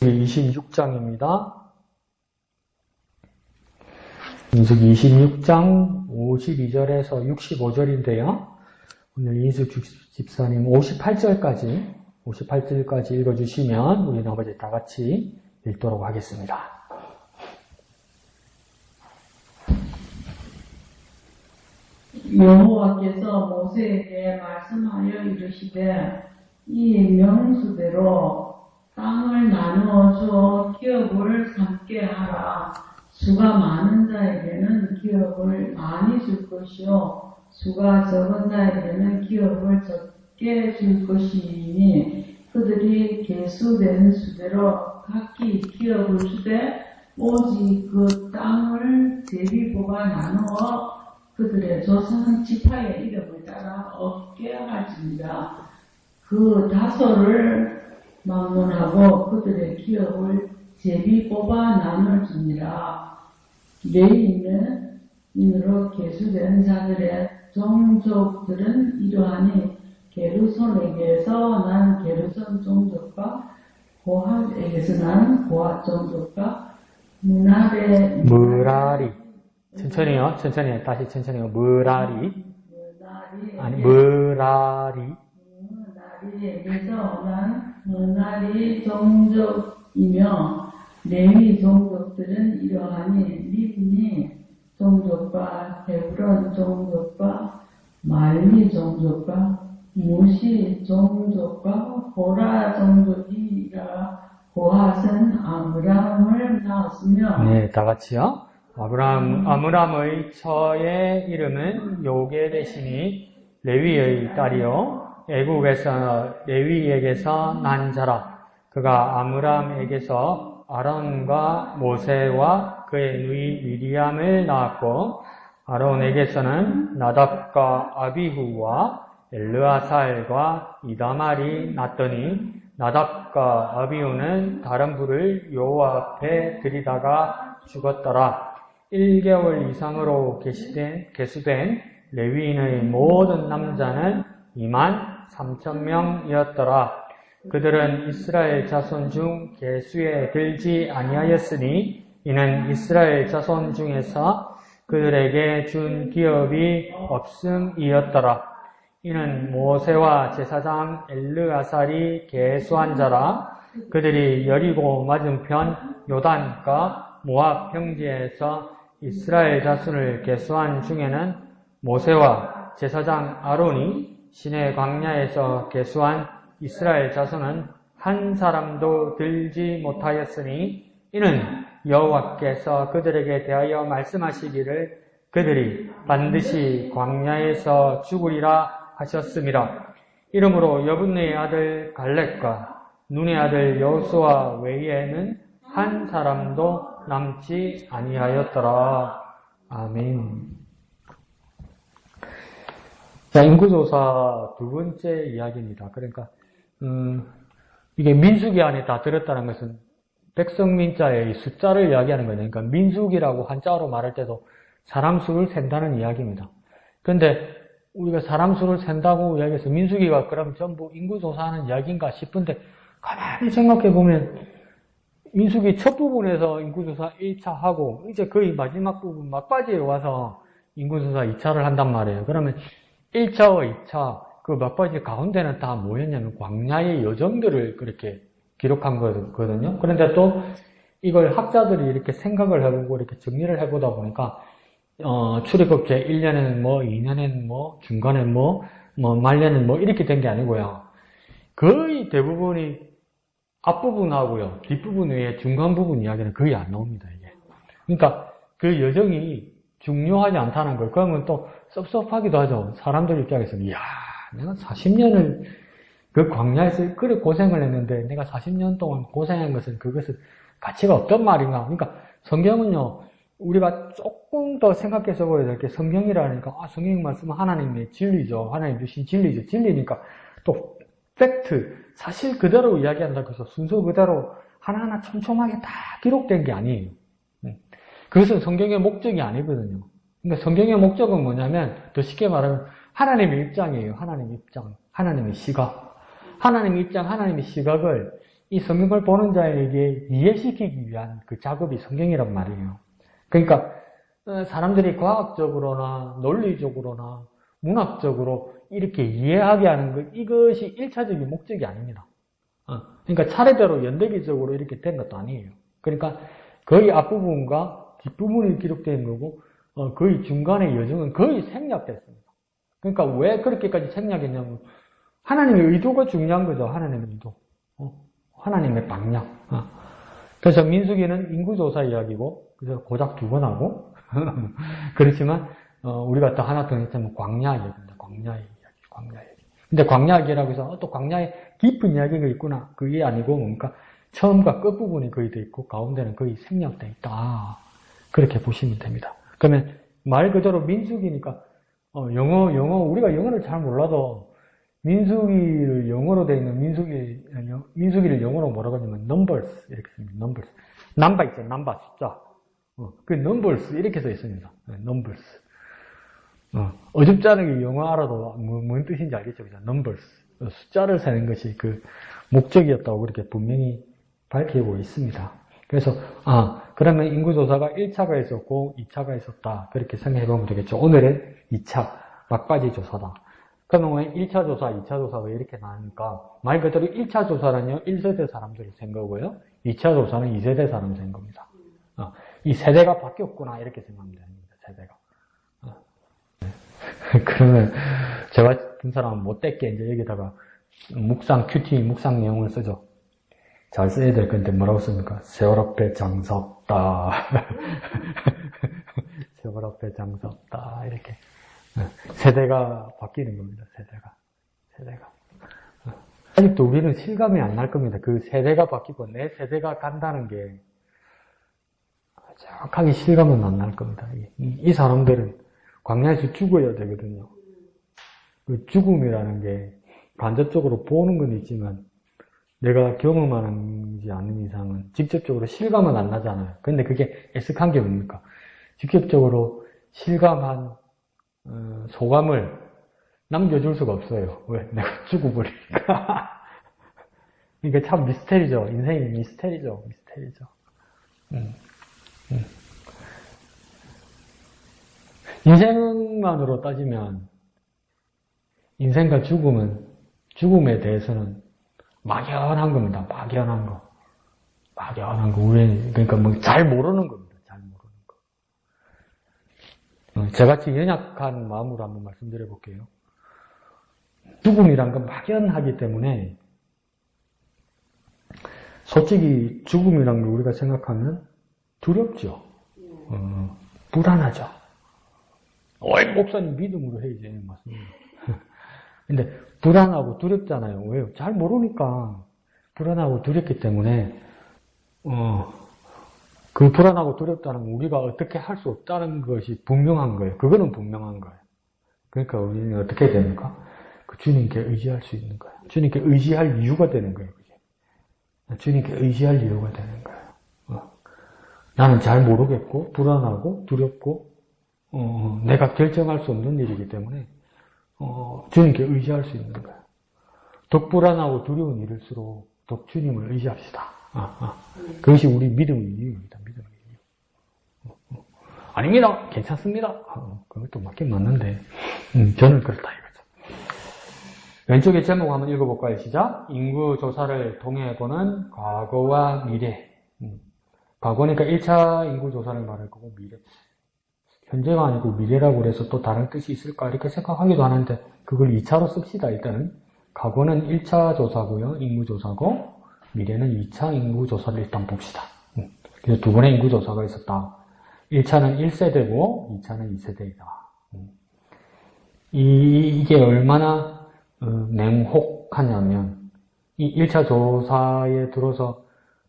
26장입니다. 민수기 26장 52절에서 65절인데요. 오늘 이인숙 집사님 58절까지 읽어주시면 우리 아버지 다 같이 읽도록 하겠습니다. 여호와께서 모세에게 말씀하여 이르시되 이 명수대로 땅을 나누어 주어 기업을 삼게 하라. 수가 많은 자에게는 기업을 많이 줄 것이요 수가 적은 자에게는 기업을 적게 줄 것이니 그들이 계수된 수대로 각기 기업을 주되 오직 그 땅을 제비뽑아 나누어 그들의 조상 지파의 이름을 따라 얻게 할지니라. 그 다소를 막론하고 그들의 기업을 제비 뽑아 나눌지니라. 레위인으로 계수된 자들의 종족들은 이러하니 게르손에게서 난 게르손 종족과 고핫에게서 난 고핫 종족과 무라리 천천히요. 다시 천천히요. 무라리에게서 난 무라리 종족이며 레위 종족들은 이러하니 libni 종족과 헤브론 종족과 말리 종족과 무시 종족과 고라 종족이라. 고핫은 아므람을 낳았으며 네, 다 같이요. 아므람의 처의 이름은 요게벳이니 레위의 딸이요 애국에서 레위에게서 난 자라. 그가 아므람에게서 아론과 모세와 그의 누이 미리암을 낳았고 아론에게서는 나답과 아비후와 엘르아살과 이다말이 낳더니 나답과 아비후는 다른 불을 여호와 앞에 들이다가 죽었더라. 1개월 이상으로 계수된 레위인의 모든 남자는 23,000명이었더라. 그들은 이스라엘 자손 중 계수에 들지 아니하였으니 이는 이스라엘 자손 중에서 그들에게 준 기업이 없음이었더라. 이는 모세와 제사장 엘르아살이 계수한 자라. 그들이 여리고 맞은편 요단과 모압 평지에서 이스라엘 자손을 계수한 중에는 모세와 제사장 아론이 시내 광야에서 계수한 이스라엘 자손은 한 사람도 들지 못하였으니 이는 여호와께서 그들에게 대하여 말씀하시기를 그들이 반드시 광야에서 죽으리라 하셨음이라. 이러므로 여분네의 아들 갈렙과 눈의 아들 여호수아 외에는 한 사람도 남지 아니하였더라. 아멘. 자, 인구조사 두 번째 이야기입니다. 그러니까 이게 민수기 안에 다 들었다는 것은 백성민자의 숫자를 이야기하는 거예요. 그러니까 민수기라고 한자어로 말할 때도 사람 수를 센다는 이야기입니다. 그런데 우리가 사람 수를 센다고 이야기해서 민수기가 그럼 전부 인구조사하는 이야기인가 싶은데 가만히 생각해 보면 민수기 첫 부분에서 인구조사 1차 하고 이제 거의 마지막 부분 막바지에 와서 인구조사 2차를 한단 말이에요. 그러면 1차와 2차 그 막바지 가운데는 다 뭐였냐면 광야의 여정들을 그렇게 기록한 거거든요. 그런데 또 이걸 학자들이 이렇게 생각을 해보고 이렇게 정리를 해보다 보니까 출애굽제 1년에는 뭐 2년에는 뭐 중간에 뭐 말년에는 뭐 이렇게 된 게 아니고요. 거의 대부분이 앞부분하고요, 뒷부분 외에 중간 부분 이야기는 거의 안 나옵니다, 이게. 그러니까 그 여정이 중요하지 않다는 걸, 그러면 또 섭섭하기도 하죠. 사람들 입장에서는, 이야, 내가 40년을 그 광야에서 그래 고생을 했는데, 내가 40년 동안 고생한 것은 그것은 가치가 없단 말인가. 그러니까 성경은요, 우리가 조금 더 생각해서 보여야 될 게 성경이라니까, 성경 말씀은 하나님의 진리죠. 하나님 주신 진리죠. 진리니까 또 팩트, 사실 그대로 이야기한다고 해서 순서 그대로 하나하나 촘촘하게 다 기록된 게 아니에요. 그것은 성경의 목적이 아니거든요. 그러니까 성경의 목적은 뭐냐면 더 쉽게 말하면 하나님의 입장이에요. 하나님의 입장, 하나님의 시각. 하나님의 입장, 하나님의 시각을 이 성경을 보는 자에게 이해시키기 위한 그 작업이 성경이란 말이에요. 그러니까 사람들이 과학적으로나 논리적으로나 문학적으로 이렇게 이해하게 하는 것, 이것이 1차적인 목적이 아닙니다. 그러니까 차례대로 연대기적으로 이렇게 된 것도 아니에요. 그러니까 거의 앞부분과 뒷부분이 기록된 거고 거의 중간의 여정은 거의 생략됐습니다. 그러니까 왜 그렇게까지 생략했냐면 하나님의 의도가 중요한 거죠. 하나님의 의도. 하나님의 방향. 그래서 민수기는 인구조사 이야기고 그래서 고작 2번 하고 그렇지만 우리가 또 하나 더 했자면 광야 이야기입니다. 광야 이야기. 근데 광야 이야기라고 해서 또 광야에 깊은 이야기가 있구나. 그게 아니고 뭔가 처음과 끝부분이 거의 돼 있고 가운데는 거의 생략돼 있다. 그렇게 보시면 됩니다. 그러면 말 그대로 민수기니까 우리가 영어를 잘 몰라도 민수기를 영어로 되어 있는 민수기를 영어로 뭐라고 하냐면 numbers 이렇게 씁니다. numbers. 남바 있죠. 남바 숫자. 그 numbers 이렇게 써 있습니다. numbers. 어줍지 않게 영어 알아도 뭔 뜻인지 알겠죠. 그죠? numbers. 숫자를 세는 것이 그 목적이었다고 그렇게 분명히 밝히고 있습니다. 그래서 그러면 인구조사가 1차가 있었고 2차가 있었다. 그렇게 생각해보면 되겠죠. 오늘은 2차 막바지 조사다. 그러면 왜 1차 조사, 2차 조사 왜 이렇게 나니까 말 그대로 1차 조사는요 1세대 사람들을 센 거고요. 2차 조사는 2세대 사람을 센 겁니다. 이 세대가 바뀌었구나 이렇게 생각하면 됩니다. 세대가. 그러면 저 같은 사람은 못됐게 이제 여기다가 QT 묵상 내용을 쓰죠. 잘 써야 될 건데 뭐라고 씁니까? 세월 앞에 장사 없다. 세월 앞에 장사 없다. 이렇게. 세대가 바뀌는 겁니다. 세대가. 아직도 우리는 실감이 안 날 겁니다. 그 세대가 바뀌고 내 세대가 간다는 게 정확하게 실감은 안 날 겁니다. 이 사람들은 광야에서 죽어야 되거든요. 그 죽음이라는 게 간접적으로 보는 건 있지만 내가 경험하지 않는 이상은 직접적으로 실감은 안 나잖아요. 근데 그게 애석한 게 뭡니까? 직접적으로 실감한 소감을 남겨줄 수가 없어요. 왜? 내가 죽어버리니까. 그러니까 참 미스테리죠. 인생이 미스테리죠. 인생만으로 따지면 인생과 죽음에 대해서는 막연한 겁니다. 막연한 거. 그러니까 뭐 잘 모르는 겁니다. 저같이 연약한 마음으로 한번 말씀드려 볼게요. 죽음이란 건 막연하기 때문에 솔직히 죽음이란 걸 우리가 생각하면 두렵죠. 불안하죠. 목사님 믿음으로 해야지. 맞습니다. 근데 불안하고 두렵잖아요. 왜요? 잘 모르니까 불안하고 두렵기 때문에 그 불안하고 두렵다는 건 우리가 어떻게 할 수 없다는 것이 분명한 거예요. 그거는 분명한 거예요. 그러니까 우리는 어떻게 해야 됩니까? 그 주님께 의지할 수 있는 거예요. 주님께 의지할 이유가 되는 거예요. 그게. 주님께 의지할 이유가 되는 거예요. 나는 잘 모르겠고 불안하고 두렵고 내가 결정할 수 없는 일이기 때문에 주님께 의지할 수 있는 거예요. 더 불안하고 두려운 일일수록 더 주님을 의지합시다. 그것이 우리 믿음의 이유입니다. 아닙니다. 괜찮습니다. 그것도 맞긴 맞는데 저는 그렇다 이거죠. 왼쪽에 제목 한번 읽어볼까요? 시작. 인구조사를 통해보는 과거와 미래. 과거니까 1차 인구조사를 말할 거고 미래. 현재가 아니고 미래라고 그래서 또 다른 뜻이 있을까 이렇게 생각하기도 하는데 그걸 2차로 씁시다. 일단은 과거는 1차 조사고요. 인구조사고 미래는 2차 인구조사를 일단 봅시다. 그래서 두 번의 인구조사가 있었다. 1차는 1세대고 2차는 2세대이다. 이게 얼마나 냉혹하냐면 이 1차 조사에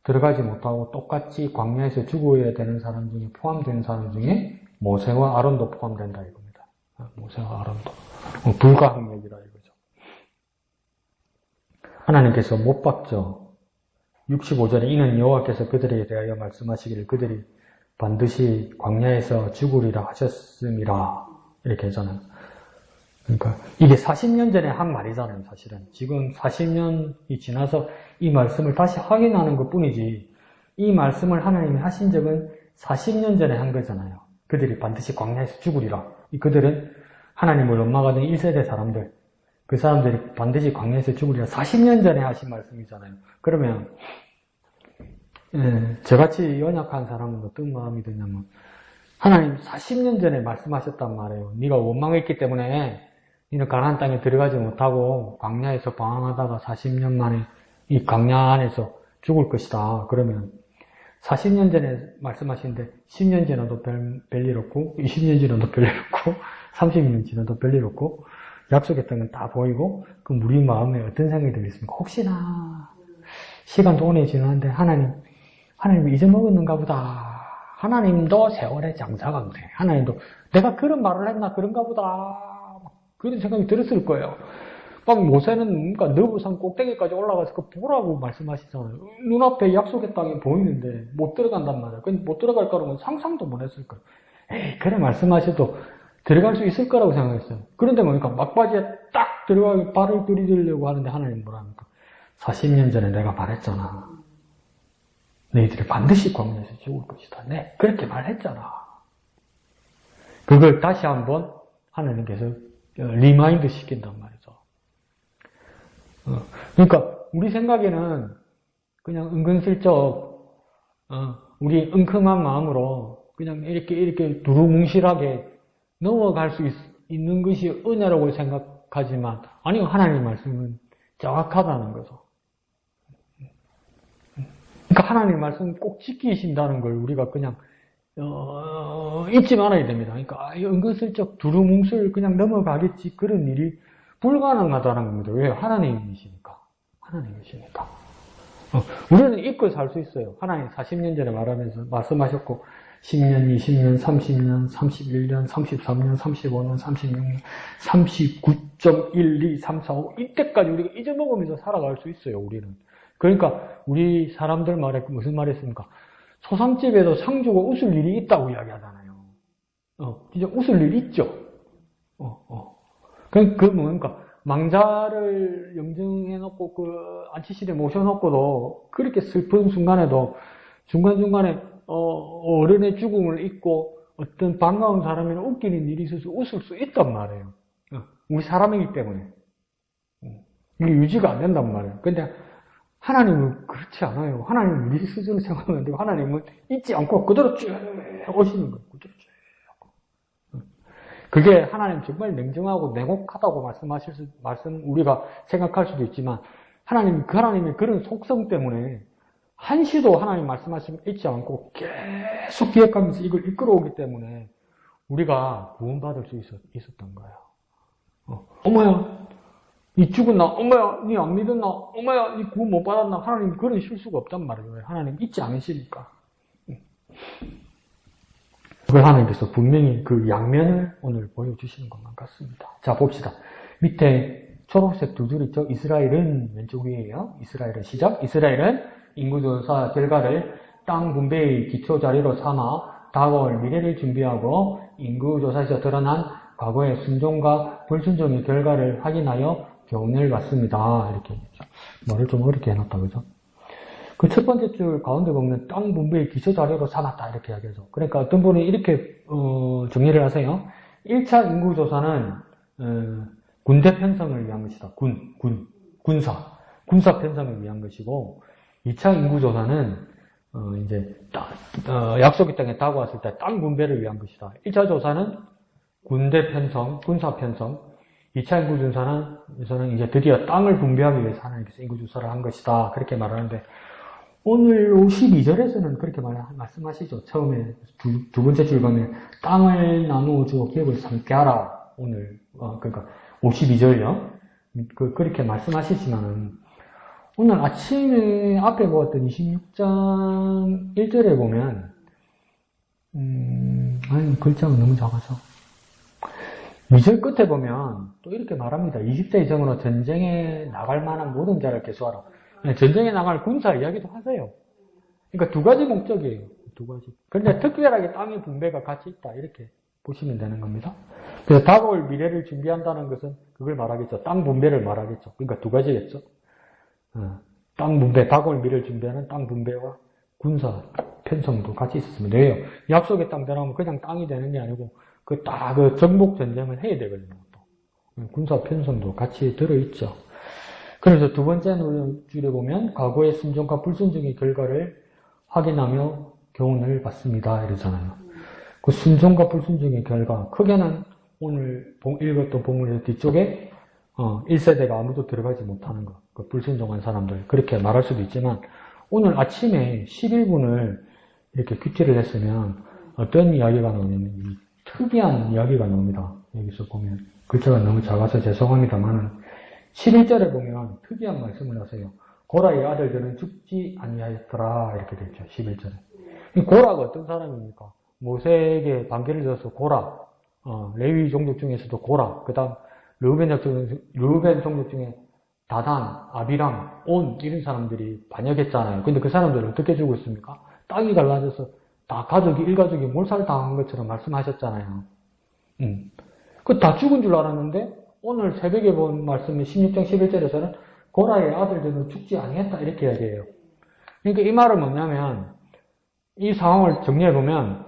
들어가지 못하고 똑같이 광야에서 죽어야 되는 사람 중에 포함된 사람 중에 모세와 아론도 포함된다 이겁니다. 모세와 아론도. 불가항력이라 이거죠. 하나님께서 못 박죠. 65절에 이는 여호와께서 그들에게 대하여 말씀하시기를 그들이 반드시 광야에서 죽으리라 하셨음이라 이렇게 하잖아요. 그러니까 이게 40년 전에 한 말이잖아요, 사실은. 지금 40년이 지나서 이 말씀을 다시 확인하는 것 뿐이지, 이 말씀을 하나님이 하신 적은 40년 전에 한 거잖아요. 그들이 반드시 광야에서 죽으리라. 그들은 하나님을 원망하던 1세대 사람들, 그 사람들이 반드시 광야에서 죽으리라. 40년 전에 하신 말씀이잖아요. 그러면 저같이 연약한 사람은 어떤 마음이 드냐면, 하나님 40년 전에 말씀하셨단 말이에요. 네가 원망했기 때문에 너는 가나안 땅에 들어가지 못하고 광야에서 방황하다가 40년 만에 이 광야 안에서 죽을 것이다. 그러면 40년 전에 말씀하시는데 10년 지나도 별일 없고 20년 지나도 별일 없고 30년 지나도 별일 없고 약속했던 건 다 보이고, 그럼 우리 마음에 어떤 생각이 들겠습니까? 혹시나 시간도 오래 지났는데 하나님 잊어먹었는가 보다. 하나님도 세월의 장사가 안 돼. 하나님도 내가 그런 말을 했나 그런가 보다. 그런 생각이 들었을 거예요. 막 모세는 그러니까 너부산 꼭대기까지 올라가서 그 보라고 말씀하시잖아요. 눈앞에 약속의 땅이 보이는데 못 들어간단 말이에요. 근데 못 들어갈 거라면 상상도 못 했을 거예요. 에이, 그래 말씀하셔도 들어갈 수 있을 거라고 생각했어요. 그런데 보니까 막바지에 딱 들어가기 발을 들이대려고 하는데 하나님 뭐랍니까? 40년 전에 내가 말했잖아. 너희들이 반드시 광야에서 죽을 것이다. 네, 그렇게 말했잖아. 그걸 다시 한번 하나님께서 리마인드 시킨단 말이죠. 그러니까 우리 생각에는 그냥 은근슬쩍 우리 은큼한 마음으로 그냥 이렇게 두루뭉실하게 넘어갈 수 있는 것이 은혜라고 생각하지만, 아니요, 하나님 말씀은 정확하다는 거죠. 그러니까 하나님 말씀 꼭 지키신다는 걸 우리가 그냥 잊지 말아야 됩니다. 그러니까 은근슬쩍 두루뭉술 그냥 넘어가겠지, 그런 일이 불가능하다는 겁니다. 왜요? 하나님이시니까. 우리는 잊고 살 수 있어요. 하나님 40년 전에 말씀하셨고 10년, 20년, 30년, 31년, 33년, 35년, 36년, 39.12, 3, 4, 5 이때까지 우리가 잊어먹으면서 살아갈 수 있어요. 우리는. 그러니까 우리 사람들 말에 무슨 말이 있습니까? 소상집에도 상 주고 웃을 일이 있다고 이야기하잖아요. 진짜 웃을 일 있죠. 그 뭡니까? 망자를 영정해놓고 그 안치실에 모셔놓고도 그렇게 슬픈 순간에도 중간중간에 어른의 죽음을 잊고 어떤 반가운 사람이나 웃기는 일이 있어서 웃을 수 있단 말이에요. 우리 사람이기 때문에. 이게 유지가 안 된단 말이에요. 근데 하나님은 그렇지 않아요. 하나님은 우리 수준을 생각하면 되고, 하나님은 잊지 않고 그대로 쭉 오시는 거예요. 그대로 쭉. 그게 하나님 정말 냉정하고 냉혹하다고 우리가 생각할 수도 있지만, 하나님의 그런 속성 때문에 한시도 하나님 말씀하시면 잊지 않고 계속 기억하면서 이걸 이끌어오기 때문에 우리가 구원받을 수 있었던 거예요. 어머야, 니 죽었나? 어머야, 니 안 믿었나? 어머야, 니 구원 못 받았나? 하나님 그런 실수가 없단 말이에요. 하나님 잊지 않으시니까. 그걸 하나님께서 분명히 그 양면을 오늘 보여주시는 것만 같습니다. 자, 봅시다. 밑에 초록색 두 줄 있죠? 이스라엘은 왼쪽 위에요. 이스라엘은 시작. 이스라엘은 인구조사 결과를 땅 분배의 기초 자료로 삼아 다가올 미래를 준비하고 인구조사에서 드러난 과거의 순종과 불순종의 결과를 확인하여 교훈을 받습니다. 이렇게 말을 좀 어렵게 해놨다, 그죠? 그 첫 번째 줄 가운데 보면 땅 분배의 기초 자료로 삼았다 이렇게 이야기하죠. 그러니까 어떤 분이 이렇게 정리를 하세요. 1차 인구조사는 군대 편성을 위한 것이다. 군사 편성을 위한 것이고, 2차 인구조사는 이제 약속의 땅에 다가왔을 때 땅 분배를 위한 것이다. 1차 조사는 군대 편성, 군사 편성, 2차 인구조사는 이제 드디어 땅을 분배하기 위해서 하나님께서 인구조사를 한 것이다. 그렇게 말하는데, 오늘 52절에서는 그렇게 말씀하시죠. 처음에 두 번째 줄 가면 땅을 나누어 주어 기업을 삼게 하라. 오늘 그러니까 52절요. 그렇게 말씀하시지만은 오늘 아침에 앞에 보았던 26장 1절에 보면 글자가 너무 작아서 2절 끝에 보면 또 이렇게 말합니다. 20세 이상으로 전쟁에 나갈 만한 모든 자를 계수하라. 전쟁에 나갈 군사 이야기도 하세요. 그러니까 두 가지 목적이에요. 두 가지. 그런데 특별하게 땅의 분배가 같이 있다. 이렇게 보시면 되는 겁니다. 그래서 다가올 미래를 준비한다는 것은 그걸 말하겠죠. 땅 분배를 말하겠죠. 그러니까 두 가지겠죠. 땅 분배, 다가올 미래를 준비하는 땅 분배와 군사 편성도 같이 있었습니다. 왜요? 약속의 땅 들어가면 그냥 땅이 되는 게 아니고 그 정복 전쟁을 해야 되거든요. 또. 군사 편성도 같이 들어있죠. 그래서 두 번째 줄에 보면 과거의 순종과 불순종의 결과를 확인하며 교훈을 받습니다. 이러잖아요. 그 순종과 불순종의 결과, 크게는 오늘 읽었던 본문에서 뒤쪽에 1세대가 아무도 들어가지 못하는 것, 그 불순종한 사람들 그렇게 말할 수도 있지만 오늘 아침에 11분을 이렇게 큐티를 했으면 어떤 이야기가 나오냐면 특이한 이야기가 나옵니다. 여기서 보면 글자가 너무 작아서 죄송합니다만 11절에 보면 특이한 말씀을 하세요. 고라의 아들들은 죽지 아니하였더라 이렇게 되어 있죠. 11절에. 이 고라가 어떤 사람입니까? 모세에게 반기를 줘서 고라, 레위 종족 중에서도 고라, 그 다음 르우벤 종족 중에 다단, 아비람, 온 이런 사람들이 반역했잖아요. 근데 그 사람들은 어떻게 죽고 있습니까? 땅이 갈라져서 다 일가족이 몰살당한 것처럼 말씀하셨잖아요. 그 다 죽은 줄 알았는데 오늘 새벽에 본 말씀인 16장 11절에서는 고라의 아들들은 죽지 아니했다 이렇게 이야기해요. 그러니까 이 말은 뭐냐면 이 상황을 정리해보면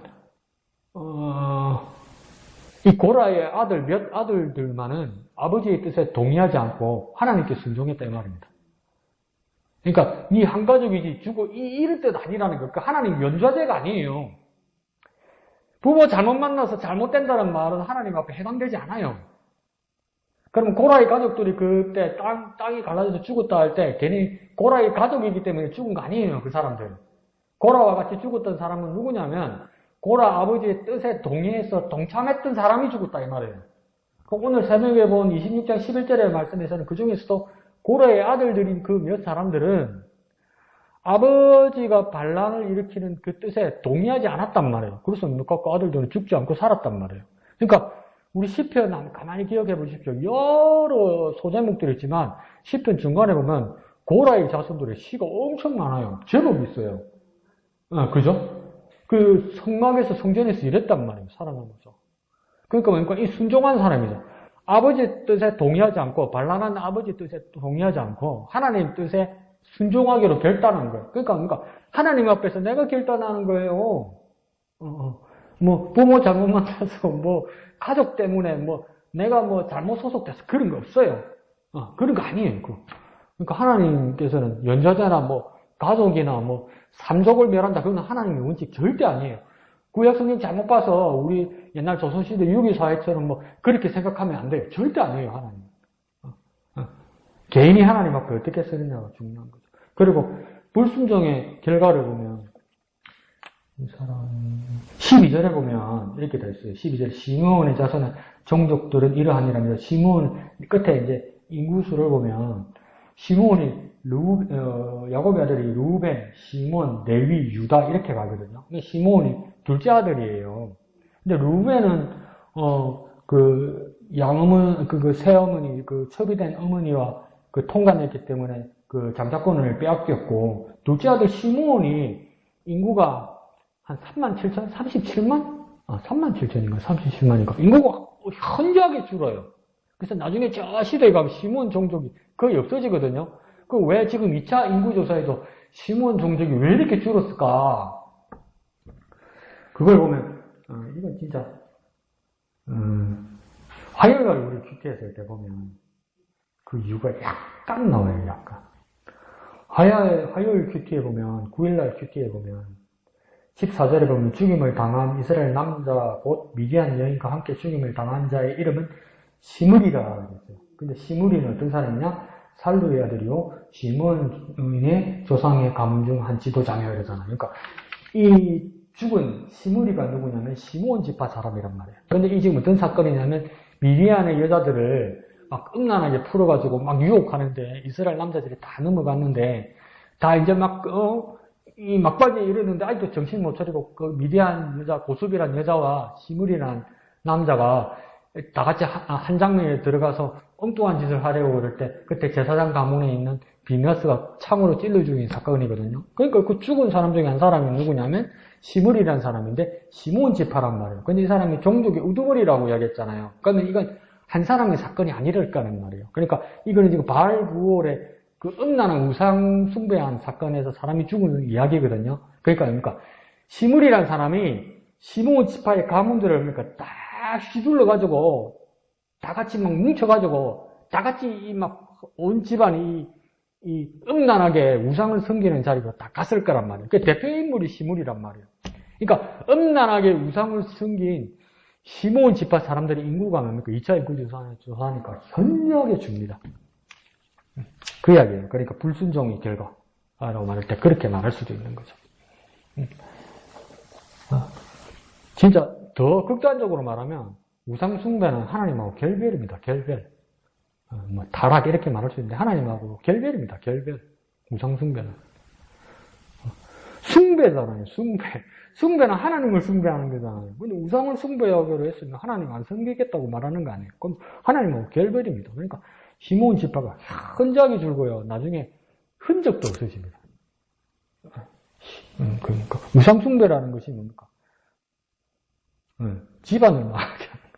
이 고라의 몇 아들들만은 아버지의 뜻에 동의하지 않고 하나님께 순종했다 이 말입니다. 그러니까 이 한 가족이지 죽고 이럴 뜻 아니라는 거. 그러니까 하나님 연좌제가 아니에요. 부모 잘못 만나서 잘못된다는 말은 하나님 앞에 해당되지 않아요. 그럼 고라의 가족들이 그때 땅이 갈라져서 죽었다 할 때 괜히 고라의 가족이기 때문에 죽은 거 아니에요. 그 사람들. 고라와 같이 죽었던 사람은 누구냐면 고라 아버지의 뜻에 동의해서 동참했던 사람이 죽었다 이 말이에요. 그럼 오늘 새벽에 본 26장 11절의 말씀에서는 그 중에서도 고라의 아들들인 그 몇 사람들은 아버지가 반란을 일으키는 그 뜻에 동의하지 않았단 말이에요. 그래서 그 아들들은 죽지 않고 살았단 말이에요. 그러니까 우리 시편 가만히 기억해 보십시오. 여러 소제목들이 있지만 시편 중간에 보면 고라의 자손들의 시가 엄청 많아요. 제법 있어요. 그죠? 그 성막에서 성전에서 일했단 말이에요. 살아남아서. 그러니까 이 순종한 사람이죠. 아버지 뜻에 동의하지 않고 반란한 아버지 뜻에 동의하지 않고 하나님 뜻에 순종하기로 결단한 거예요. 그러니까 하나님 앞에서 내가 결단하는 거예요. 뭐 부모 잘못 만나서 뭐 가족 때문에 뭐 내가 뭐 잘못 소속돼서 그런 거 없어요. 그런 거 아니에요. 그러니까 하나님께서는 연좌제나 뭐 가족이나 뭐 삼족을 멸한다. 그건 하나님의 원칙 절대 아니에요. 구약성경 잘못 봐서 우리 옛날 조선시대 유기사회처럼 뭐 그렇게 생각하면 안 돼요. 절대 아니에요. 하나님. 개인이 하나님 앞에 어떻게 쓰느냐가 중요한 거죠. 그리고 불순종의 결과를 보면 이 사람 12절에 보면 이렇게 되어 있어요. 12절 시므온의 자손은 종족들은 이러하니랍니다. 시므온 끝에 이제 인구수를 보면 시므온이 야곱의 아들이 루벤, 시몬, 레위, 유다 이렇게 가거든요. 근데 시므온이 둘째 아들이에요. 근데 루벤은 그 양어머니 그 새어머니 그 첩이된 어머니와 그 통관했기 때문에 그 장자권을 빼앗겼고 둘째 아들 시므온이 인구가 한 37,000? 37만? 37,000인가 37만인가 인구가 현저하게 줄어요. 그래서 나중에 저 시대에 가면 시몬 종족이 거의 없어지거든요. 그 왜 지금 2차 인구조사에도 시몬 종족이 왜 이렇게 줄었을까? 그걸 보면 이건 진짜 화요일날 우리 큐티에서 이렇게 보면 그 이유가 약간 나와요. 약간 화요일 큐티에 보면 9일날 큐티에 보면 14절에 보면 죽임을 당한 이스라엘 남자 곧 미디안 여인과 함께 죽임을 당한 자의 이름은 시므리라 그랬어요. 근데 시므리는 어떤 사람이냐? 살루의 아들이요 시몬의 조상의 가문 중 한 지도자며 이러잖아요. 그러니까 이 죽은 시므리가 누구냐면 시몬 지파 사람이란 말이에요. 근데 이 지금 어떤 사건이냐면 미디안의 여자들을 막 음란하게 풀어가지고 막 유혹하는데 이스라엘 남자들이 다 넘어갔는데 다 이제 이 막바지에 이르는데 아직도 정신 못 차리고 그 미디안 여자 고수비란 여자와 시므리란 남자가 다 같이 한 장면에 들어가서 엉뚱한 짓을 하려고 그럴 때 그때 제사장 가문에 있는 비너스가 창으로 찔러 죽인 사건이거든요. 그러니까 그 죽은 사람 중에 한 사람이 누구냐면 시므리라는 사람인데 시몬 지파란 말이에요. 근데 이 사람이 종족의 우두머리라고 이야기했잖아요. 그러면 이건 한 사람의 사건이 아니랄 거라는 말이에요. 그러니까 이거는 지금 바알 부올의 그 음란한 우상 숭배한 사건에서 사람이 죽은 이야기거든요. 그러니까 시므리라는 사람이 시몬 지파의 가문들을 그러니까 딱 휘둘러 가지고 다 같이 막 뭉쳐 가지고 다 같이 막 온 집안이 이 음란하게 우상을 섬기는 자리로 다 갔을 거란 말이에요. 그 대표 인물이 시므리란 말이에요. 그러니까 음란하게 우상을 섬긴 시몬 지파 사람들의 인구가 뭡니까? 2차 인구 조사하니까 현저하게 줍니다. 그 이야기예요. 그러니까 불순종의 결과라고 말할 때 그렇게 말할 수도 있는 거죠. 진짜 더 극단적으로 말하면 우상 숭배는 하나님하고 결별입니다. 결별. 뭐 타락 이렇게 말할 수 있는데 하나님하고 결별입니다. 결별. 우상 숭배는. 숭배잖아요. 숭배는 하나님을 숭배하는 거잖아요. 근데 우상을 숭배하기로 했으면 하나님 안 섬기겠다고 말하는 거 아니에요. 그럼 하나님하고 결별입니다. 그러니까 시몬 지파가 흔적이 줄고요. 나중에 흔적도 없어집니다. 그러니까 우상 숭배라는 것이 뭡니까? 집안을 망하게 하는 거예요.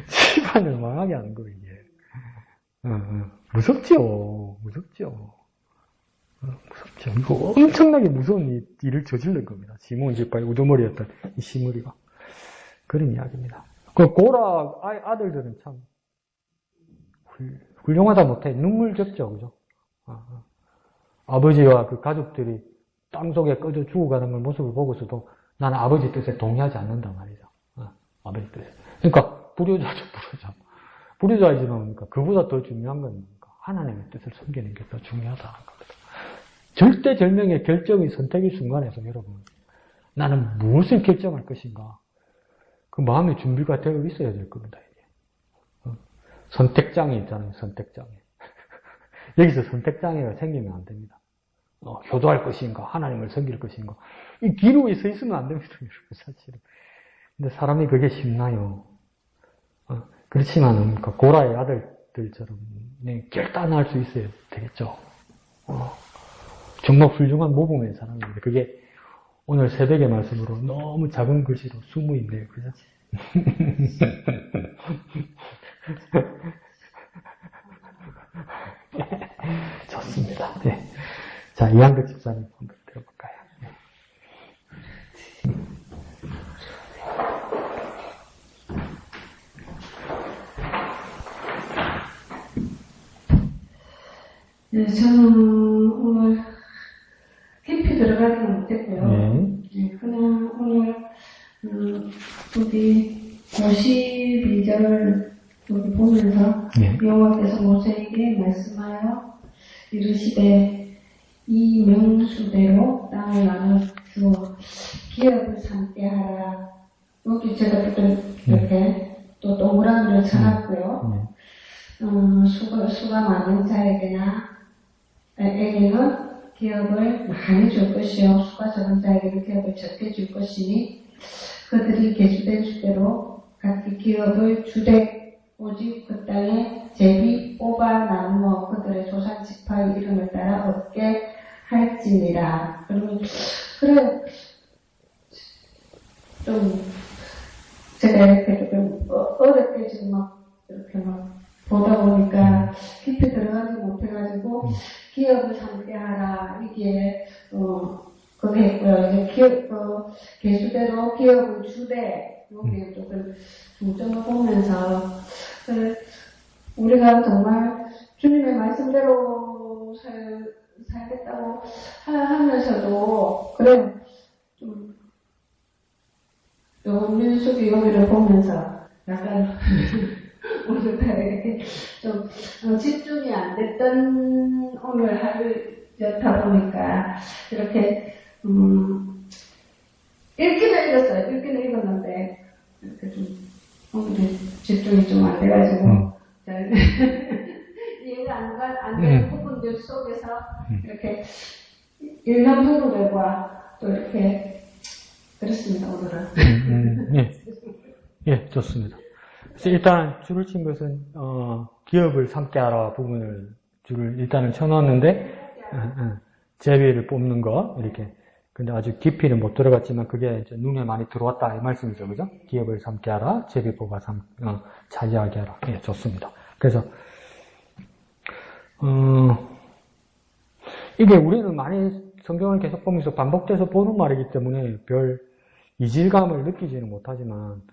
집안을 망하게 하는 거예요, 이게. 무섭죠. 무섭죠. 이거 엄청나게 무서운 일을 저지른 겁니다. 시몬 지파의 우두머리였던 이 시므리가. 그런 이야기입니다. 그 고라 아들들은 참 훌륭하다 못해 눈물겹죠, 그죠? 아버지와 그 가족들이 땅속에 꺼져 죽어가는 걸 모습을 보고서도 나는 아버지 뜻에 동의하지 않는단 말이죠. 아버지 뜻에. 그러니까 불효자죠, 불효자. 불효자이지만 그러니까 그보다 더 중요한 건 뭡니까? 하나님의 뜻을 섬기는 게 더 중요하다는 겁니다. 절대절명의 결정의 선택의 순간에서 여러분, 나는 무엇을 결정할 것인가? 그 마음의 준비가 되어 있어야 될 겁니다, 이게. 선택장애 있잖아요, 선택장애. 여기서 선택장애가 생기면 안 됩니다. 효도할 것인가, 하나님을 섬길 것인가. 이 길 위에 서 있으면 안 됩니다, 사실은. 근데 사람이 그게 쉽나요? 그렇지만은, 고라의 아들들처럼 결단할 수 있어야 되겠죠. 정말 훌륭한 모범의 사람인데, 그게 오늘 새벽의 말씀으로 너무 작은 글씨로 숨어 있네요, 그죠? 좋습니다. 네. 자, 이한득 집사님 한번 들어볼까요? 네. 네, 저는 오늘 깊이 들어가지는 못했고요. 네, 그냥 오늘 우리 52절 여기 보면서 여호와께서 모세에게 말씀하여 이르시되 이 명수대로 땅을 나눠 주어 기업을 삼게 하라. 여기 제가 또 이렇게 또 동그라미를 쳐놨고요. 수가 많은 자에게는 기업을 많이 줄 것이요 수가 적은 자에게는 기업을 적게 줄 것이니 그들이 계수된 수대로 각기 기업을 주되 오직 그 땅에 제비 뽑아 나누어 그들의 조상 지파의 이름을 따라 얻게 할지니라. 그러면 그래 좀 제가 이렇게 좀 어렵게 지금 막 이렇게 막 보다 보니까 깊이 들어가지 못해가지고 기업을 삼게 하라 이게 그게 했고요. 이제 개수대로 기업을 주되 여기에 또 그 중점을 보면서 우리가 정말 주님의 말씀대로 살겠다고 하면서도 그래 좀 민수기 여기를 보면서 약간 오늘 이렇게 좀 집중이 안 됐던 오늘 하루였다 보니까 이렇게 읽기는 읽었어요. 읽기는 읽었는데 이렇게 좀 오늘 집중이 좀 안 돼가지고 이해가 안 되는 부분들 속에서 이렇게 읽는 부분들과 또 이렇게 그렇습니다. 오늘은. 예, 좋습니다. 그래서 일단 줄을 친 것은 기업을 삼게 하라 부분을 줄을 일단은 쳐놨는데, 제비를 뽑는 거, 이렇게. 근데 아주 깊이는 못 들어갔지만, 그게 이제 눈에 많이 들어왔다, 이 말씀이죠. 그죠? 기업을 삼게 하라, 제비 뽑아 차지하게 하라. 예, 좋습니다. 그래서, 이게 우리는 많이 성경을 계속 보면서 반복돼서 보는 말이기 때문에 별 이질감을 느끼지는 못하지만,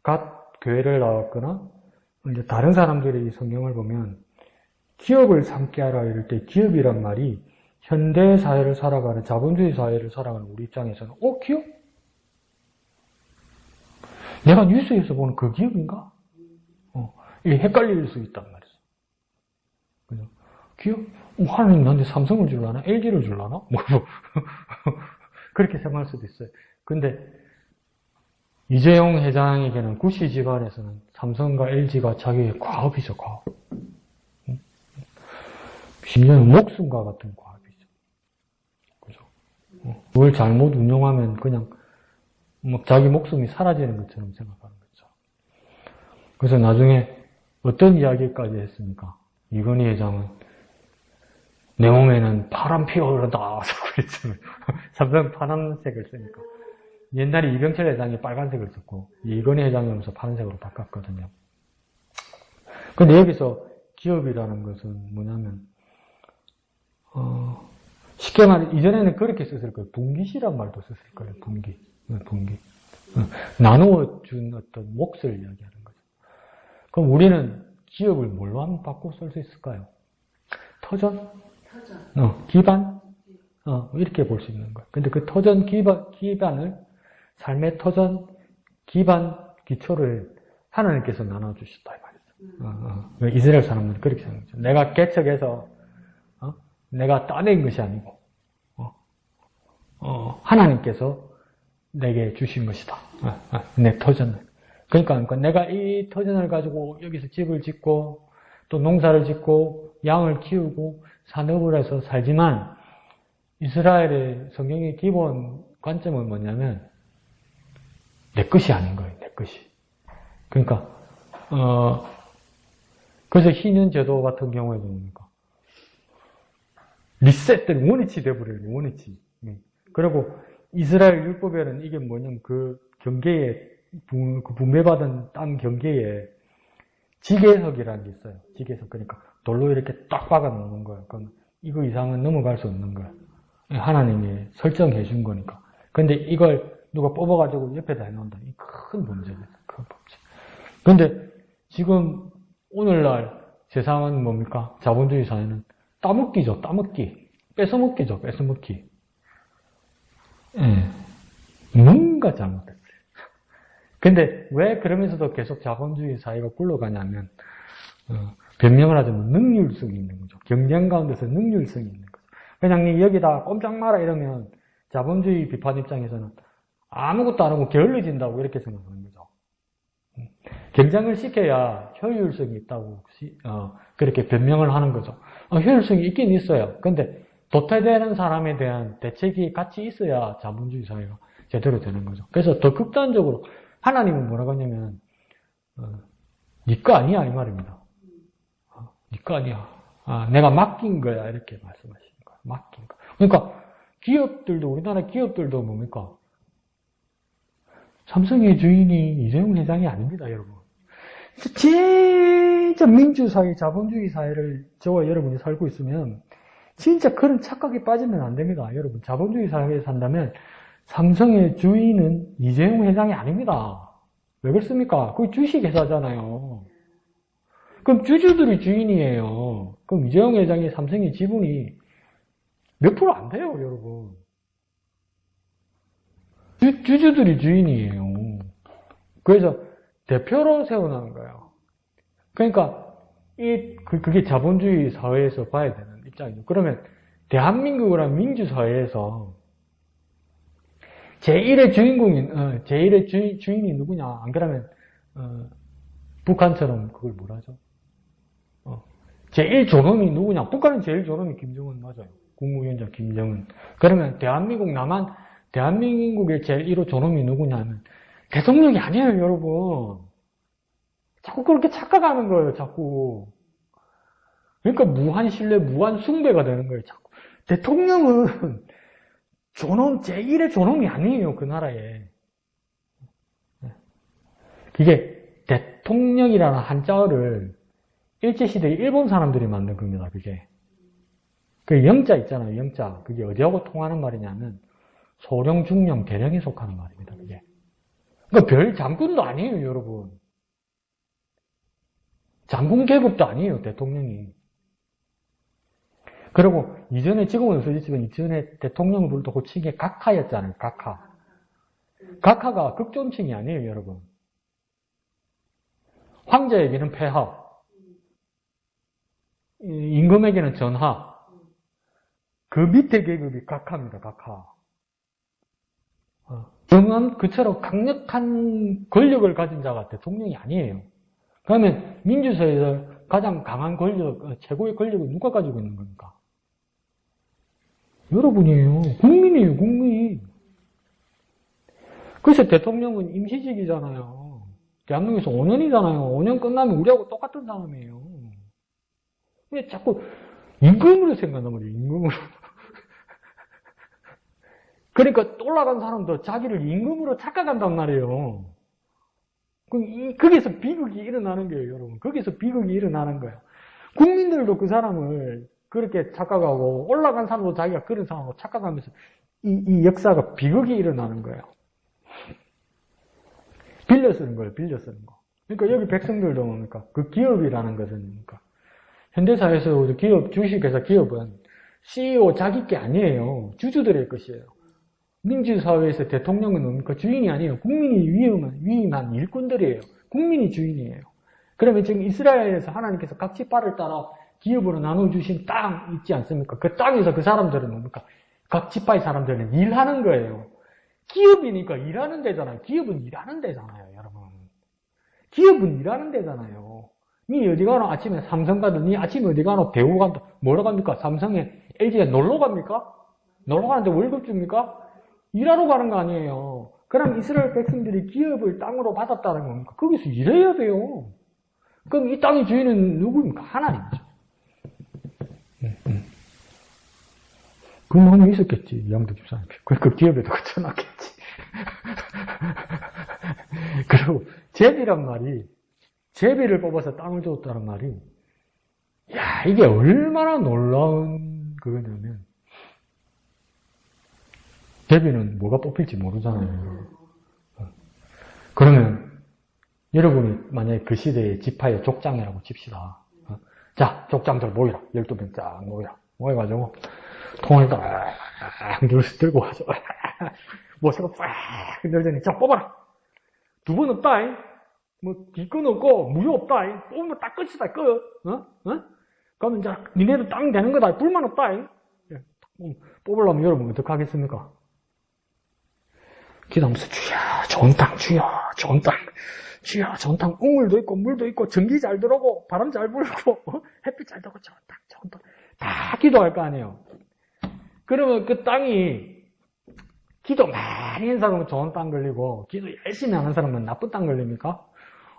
각 교회를 나왔거나, 이제 다른 사람들이 이 성경을 보면, 기업을 삼게 하라 이럴 때 기업이란 말이 현대 사회를 살아가는, 자본주의 사회를 살아가는 우리 입장에서는, 기업? 내가 뉴스에서 보는 그 기업인가? 이게 헷갈릴 수 있단 말이죠. 그죠? 기업? 하나님 나한테 삼성을 줄라나? LG를 줄라나? 그렇게 생각할 수도 있어요. 근데, 이재용 회장에게는 구시 집안에서는 삼성과 LG가 자기의 과업이죠, 과업. 심지어는 목숨과 같은 과업이죠. 그죠? 그걸 잘못 운용하면 그냥 자기 목숨이 사라지는 것처럼 생각하는 거죠. 그래서 나중에 어떤 이야기까지 했습니까? 이건희 회장은 내 몸에는 파란 피가 흐른다. 그랬잖아요. 삼성 파란색을 쓰니까. 옛날에 이병철 회장이 빨간색을 썼고, 이건희 회장이 오면서 파란색으로 바꿨거든요. 근데 여기서 기업이라는 것은 뭐냐면, 쉽게 말해, 이전에는 그렇게 썼을 거예요. 분기시란 말도 썼을 거예요. 분기. 나누어 준 어떤 몫을 이야기하는 거죠. 그럼 우리는 기업을 뭘로 하면 바꿔 쓸 수 있을까요? 터전? 기반? 이렇게 볼 수 있는 거예요. 근데 그 터전 기반을, 삶의 터전, 기반, 기초를 하나님께서 나눠주셨다, 이 말이죠. 이스라엘 사람들은 그렇게 생각하죠. 내가 개척해서, 내가 따낸 것이 아니고, 하나님께서 내게 주신 것이다. 내 터전을. 그러니까 내가 이 터전을 가지고 여기서 집을 짓고, 또 농사를 짓고, 양을 키우고, 산업을 해서 살지만, 이스라엘의 성경의 기본 관점은 뭐냐면, 내 것이 아닌 거예요, 내 것이. 그러니까, 그래서 희년 제도 같은 경우에도 뭡니까? 리셋된 원위치 돼버려요, 원위치. 그리고 이스라엘 율법에는 이게 뭐냐면 그 경계에, 그 분배받은 땅 경계에 지계석이라는 게 있어요. 지계석. 그러니까 돌로 이렇게 딱 박아 놓는 거예요. 그럼 이거 이상은 넘어갈 수 없는 거예요. 하나님이 설정해 준 거니까. 근데 이걸 누가 뽑아가지고 옆에다 해놓는다. 이 큰 문제죠. 큰 문제. 근데 지금 오늘날 세상은 뭡니까? 자본주의 사회는 따먹기죠. 따먹기. 뺏어먹기죠. 뺏어먹기. 뭔가 잘못됐어요. 근데 왜 그러면서도 계속 자본주의 사회가 굴러가냐면 변명을 하자면 능률성이 있는 거죠. 경쟁 가운데서 능률성이 있는 거죠. 그냥 여기다 꼼짝 마라 이러면 자본주의 비판 입장에서는 아무것도 안 하고 게을러진다고 이렇게 생각하는 거죠. 경쟁을 시켜야 효율성이 있다고 그렇게 변명을 하는 거죠. 효율성이 있긴 있어요. 근데 도태되는 사람에 대한 대책이 같이 있어야 자본주의 사회가 제대로 되는 거죠. 그래서 더 극단적으로 하나님은 뭐라고 하냐면 네 거 아니야 이 말입니다. 네 거 아니야. 내가 맡긴 거야 이렇게 말씀하시는 거예요. 맡긴 거. 그러니까 기업들도 우리나라 기업들도 뭡니까? 삼성의 주인이 이재용 회장이 아닙니다, 여러분. 진짜 민주사회, 자본주의 사회를 저와 여러분이 살고 있으면 진짜 그런 착각에 빠지면 안 됩니다, 여러분. 자본주의 사회에 산다면 삼성의 주인은 이재용 회장이 아닙니다. 왜 그렇습니까? 그게 주식회사잖아요. 그럼 주주들이 주인이에요. 그럼 이재용 회장의 삼성의 지분이 몇 프로 안 돼요, 여러분. 주주들이 주인이에요. 그래서 대표로 세워놓은 거예요. 그러니까 그게 자본주의 사회에서 봐야 되는 입장이죠. 그러면 대한민국이란 민주사회에서 제1의 주인공인, 제1의 주인이 누구냐? 안 그러면 북한처럼 그걸 뭐라 하죠? 제1 존엄이 누구냐? 북한은 제일 존엄이 김정은 맞아요. 국무위원장 김정은. 그러면 대한민국의 제1호 존엄이 누구냐면 대통령이 아니에요, 여러분. 자꾸 그렇게 착각하는 거예요, 자꾸. 그러니까 무한 신뢰, 무한 숭배가 되는 거예요. 자꾸. 대통령은 존엄, 제1의 존엄이 아니에요, 그 나라에. 이게 대통령이라는 한자어를 일제시대에 일본 사람들이 만든 겁니다, 그게. 그 영자 있잖아요, 영자. 그게 어디하고 통하는 말이냐면 소령, 중령, 계령에 속하는 말입니다, 그게. 그러니까 별 장군도 아니에요, 여러분. 장군 계급도 아니에요, 대통령이. 그리고 이전에 지금은 없어졌지만 이전에 대통령을 부를 때 호칭이 각하였잖아요. 각하. 각하가 극존칭이 아니에요, 여러분. 황제에게는 폐하, 임금에게는 전하. 그 밑에 계급이 각하입니다. 각하. 정한 그처럼 강력한 권력을 가진 자가 대통령이 아니에요. 그러면 민주사회에서 가장 강한 권력, 최고의 권력을 누가 가지고 있는 겁니까? 여러분이에요. 국민이에요, 국민. 그래서 대통령은 임시직이잖아요. 대한민국에서 5년이잖아요. 5년 끝나면 우리하고 똑같은 사람이에요. 왜 자꾸 임금으로 생각한단 말이에요, 임금으로. 그러니까 올라간 사람도 자기를 임금으로 착각한단 말이에요. 거기서 비극이 일어나는 거예요, 여러분. 거기서 비극이 일어나는 거예요. 국민들도 그 사람을 그렇게 착각하고 올라간 사람도 자기가 그런 사람으로 착각하면서 이 역사가 비극이 일어나는 거예요. 빌려 쓰는 거예요, 빌려 쓰는 거. 그러니까 여기 백성들도 뭡니까? 그 기업이라는 것은 뭡니까? 현대사회에서 기업, 주식회사 기업은 CEO 자기 게 아니에요. 주주들의 것이에요. 민주사회에서 대통령은 뭡니까? 주인이 아니에요. 국민이 위임한 일꾼들이에요. 국민이 주인이에요. 그러면 지금 이스라엘에서 하나님께서 각지파를 따라 기업으로 나눠주신 땅 있지 않습니까? 그 땅에서 그 사람들은 뭡니까? 각지파의 사람들은 일하는 거예요. 기업이니까 일하는 데잖아요. 기업은 일하는 데잖아요, 여러분. 기업은 일하는 데잖아요. 니 어디 가노? 아침에 삼성 가도 니 아침에 어디 가노? 대우 간다. 뭐러 갑니까? 삼성에 LG에 놀러 갑니까? 놀러 가는데 월급 줍니까? 일하러 가는 거 아니에요. 그럼 이스라엘 백성들이 기업을 땅으로 받았다는 겁니까? 거기서 일해야 돼요. 그럼 이 땅의 주인은 누구입니까? 하나님이죠. 그 마음이 있었겠지, 양도 집사님. 그 기업에도 그쳐놨겠지. 그리고 제비란 말이, 제비를 뽑아서 땅을 줬다는 말이, 야, 이게 얼마나 놀라운 그거냐면, 제비는 뭐가 뽑힐지 모르잖아요. 그러면, 여러분이 만약에 그 시대의 지파의 족장이라고 칩시다. 자, 족장들 모이라. 12명 쫙 모이라. 모여가지고, 통을 딱 들고 가죠. 모세가 쫙 흔들더니 자 뽑아라. 두 번 없다잉. 뭐 뒷건 없고 무효 없다잉. 뽑으면 딱 끝이다 끝. 그러면 이제 니네도 땅 되는 거다. 불만 없다잉. 뽑으려면 여러분 어떻게 하겠습니까? 기도하면서 주여 좋은 땅 주여 좋은 땅 주여 좋은 땅 우물도 있고 물도 있고 전기 잘 들어오고 바람 잘 불고 햇빛 잘 들어오고 좋은 땅 다 기도할 거 아니에요. 그러면 그 땅이 기도 많이 한 사람은 좋은 땅 걸리고 기도 열심히 하는 사람은 나쁜 땅 걸립니까?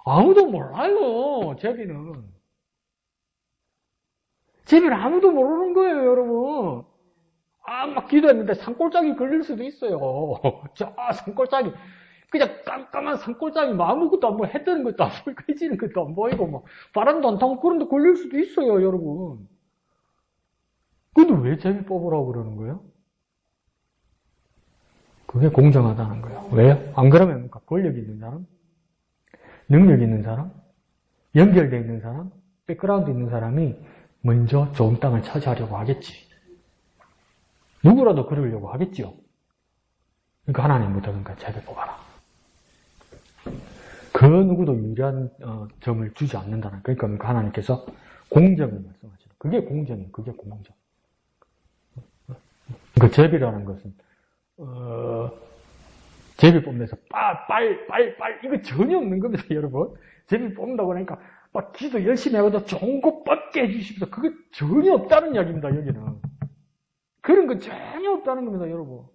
아무도 몰라요. 제비는 아무도 모르는 거예요, 여러분. 막 기도했는데 산골짜기 걸릴 수도 있어요. 저 산골짜기 그냥 깜깜한 산골짜기 아무것도 안 보이고 해 뜨는 것도 안 보이고 해지는 것도 안 보이고 막 바람도 안 타고 그런데 걸릴 수도 있어요, 여러분. 근데 왜 제비 뽑으라고 그러는 거예요? 그게 공정하다는 거예요. 왜요? 안 그러면 권력 있는 사람, 능력 있는 사람, 연결되어 있는 사람, 백그라운드 있는 사람이 먼저 좋은 땅을 차지하려고 하겠지. 누구라도 그러려고 하겠지요. 그러니까 하나님부터 그러니까 제비 뽑아라. 그 누구도 유리한 점을 주지 않는다는 거예요. 그러니까 하나님께서 공정을 말씀하시죠. 그게 공정이에요. 그게 공정. 그 제비라는 것은 제비 뽑면서 빨 이거 전혀 없는 겁니다, 여러분. 제비 뽑는다고 하니까 막 기도 열심히 하고도 좋은 거 뽑게 해주십시오. 그게 전혀 없다는 이야기입니다, 여기는. 그런 거 전혀 없다는 겁니다, 여러분.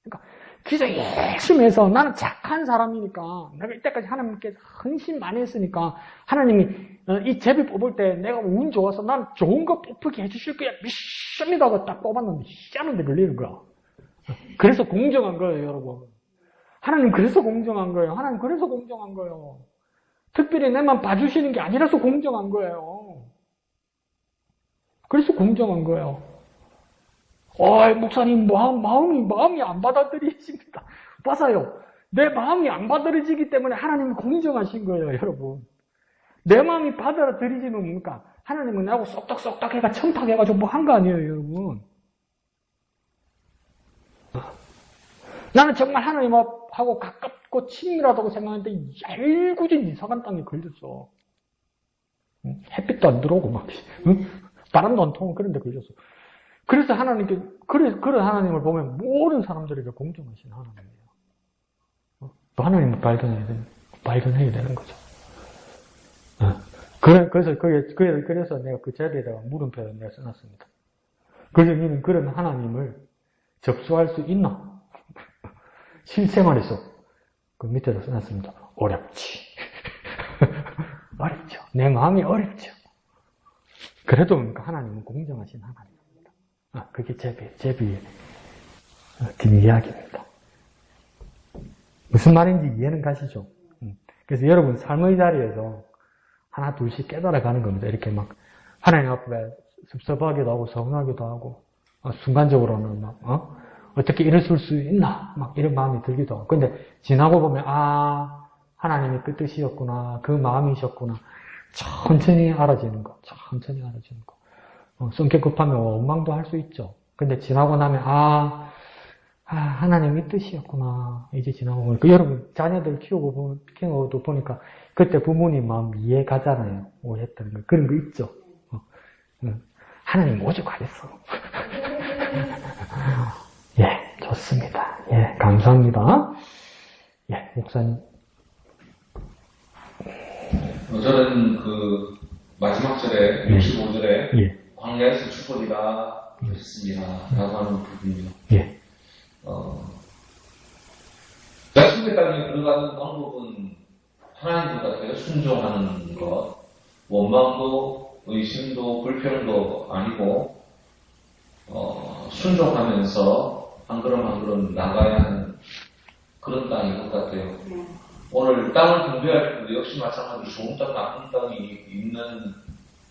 그러니까 기도 열심히 해서 나는 착한 사람이니까 내가 이때까지 하나님께 헌신 많이 했으니까 하나님이 이 제비 뽑을 때 내가 운 좋아서 나는 좋은 거 뽑히게 해주실 거야. 믿습니다 하고 딱 뽑았는데 희한한데 걸리는 거야. 그래서 공정한 거예요, 여러분. 하나님 그래서 공정한 거예요. 하나님 그래서 공정한 거예요. 특별히 내만 봐주시는 게 아니라서 공정한 거예요. 그래서 공정한 거예요. 목사님, 마음이 안 받아들여집니다. 맞아요. 내 마음이 안 받아들여지기 때문에 하나님은 공정하신 거예요, 여러분. 내 마음이 받아들여지면 뭡니까? 하나님은 나하고 쏙닥쏙닥 해가 청탁해가지고 뭐 한 거 아니에요, 여러분. 나는 정말 하나님하고 가깝고 친밀하다고 생각하는데 얄궂은 이상한 땅에 걸렸어. 햇빛도 안 들어오고 막 바람도 안 통하고 그런 데 걸렸어. 그래서 하나님께 그런 하나님을 보면 모든 사람들에게 공정하신 하나님이에요. 또 하나님을 발견해야 되는 거죠. 그래서 내가 그 자리에다가 물음표를 내가 써놨습니다. 그래서 너는 그런 하나님을 접수할 수 있나? 실생활에서 그 밑에다 써놨습니다. 어렵지. 어렵죠. 내 마음이 어렵죠. 그래도 하나님은 공정하신 하나님입니다. 그게 제비의 뒷이야기입니다. 무슨 말인지 이해는 가시죠? 그래서 여러분 삶의 자리에서 하나 둘씩 깨달아가는 겁니다. 이렇게 막 하나님 앞에 섭섭하기도 하고 서운하기도 하고 순간적으로는 막 어떻게 이랬을 수 있나 막 이런 마음이 들기도 하고 근데 지나고 보면 하나님이 그 뜻이었구나 그 마음이셨구나 천천히 알아지는 거 성격 급하면 원망도 할 수 있죠. 근데 지나고 나면 하나님의 뜻이었구나 이제 지나고 보니까 여러분 자녀들 키우고도 보니까 그때 부모님 마음 이해 가잖아요. 오해했다는 거 그런 거 있죠. 하나님 오죽 하겠어. 예, 좋습니다. 예, 감사합니다. 예, 목사님. 저는 그 마지막 절에 65절에 예. 광야에서 죽으리라 했습니다. 라고 하는 부분이요. 예. 약속의 땅에 들어가는 방법은 하나님과 되게 순종하는 것, 원망도 의심도 불평도 아니고 순종하면서 한 걸음 한 걸음 나가야 하는 그런 땅인 것 같아요. 오늘 땅을 분배할 때도 역시 마찬가지로 좋은 땅, 나쁜 땅이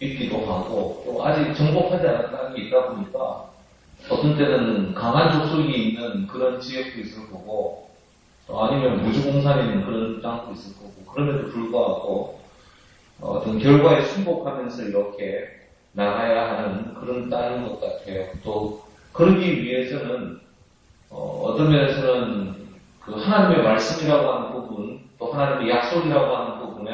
있기도 하고 또 아직 정복하지 않은 땅이 있다 보니까 어떤 때는 강한 족속이 있는 그런 지역도 있을 거고 아니면 무주공산이 있는 그런 땅도 있을 거고 그럼에도 불구하고 어떤 결과에 순복하면서 이렇게 나가야 하는 그런 땅인 것 같아요. 또 그러기 위해서는 어떤 면에서는 그 하나님의 말씀이라고 하는 부분 또 하나님의 약속이라고 하는 부분에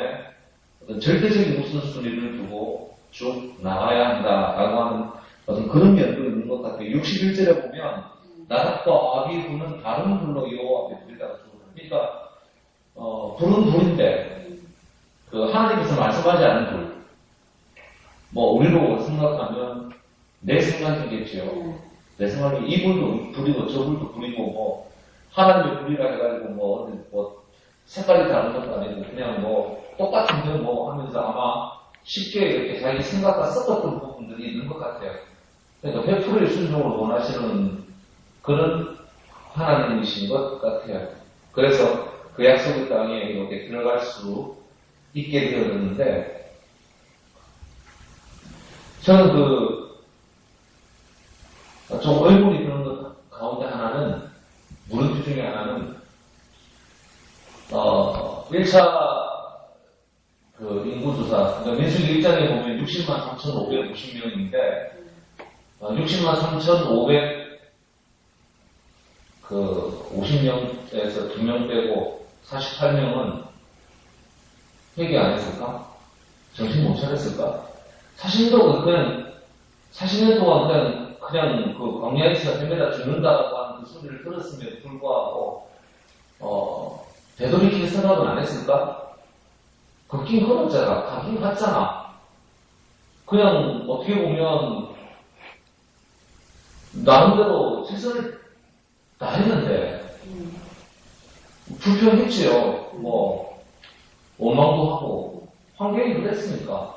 어떤 절대적인 우선순위를 두고 쭉 나가야 한다라고 하는 어떤 그런 면도 있는 것 같아요. 61절에 보면 나답과 아비후는 다른 불로 여호와 앞에 부리다가 죽었다. 그러니까 불은 불인데 그 하나님께서 말씀하지 않은 불. 뭐 우리로 생각하면 내 생각이겠죠. 내 생각이 이 불도 불이고 저 불도 불이고 뭐 하나님의 불이라 해가지고 뭐 색깔이 다른 것도 아니고 그냥 뭐 똑같은데 뭐 하면서 아마 쉽게 이렇게 자기 생각과 섞었던 부분들이 있는 것 같아요. 그러니까 100%의 순종을 원하시는 그런 하나님이신 것 같아요. 그래서 그 약속의 땅에 이렇게 들어갈 수 있게 되었는데 저는 좀 의문이 드는 것 가운데 하나는 물음표 중에 하나는 1차 그 인구조사, 그러니까 민수기 1장에 보면 60만 3,550명인데 60만 3,550명에서 2명 빼고 48명은 회개 안 했을까? 정신 못 차렸을까? 40년 동안 그냥 그 광야에서 헤매다 죽는다라고 하는 그 소리를 들었음에도 불구하고 되돌이킬 생각은 안 했을까? 걷긴 걸었잖아. 가긴 갔잖아. 그냥 어떻게 보면 나름대로 최선을 다했는데 불편했지요. 뭐, 원망도 하고, 환경이 그랬으니까.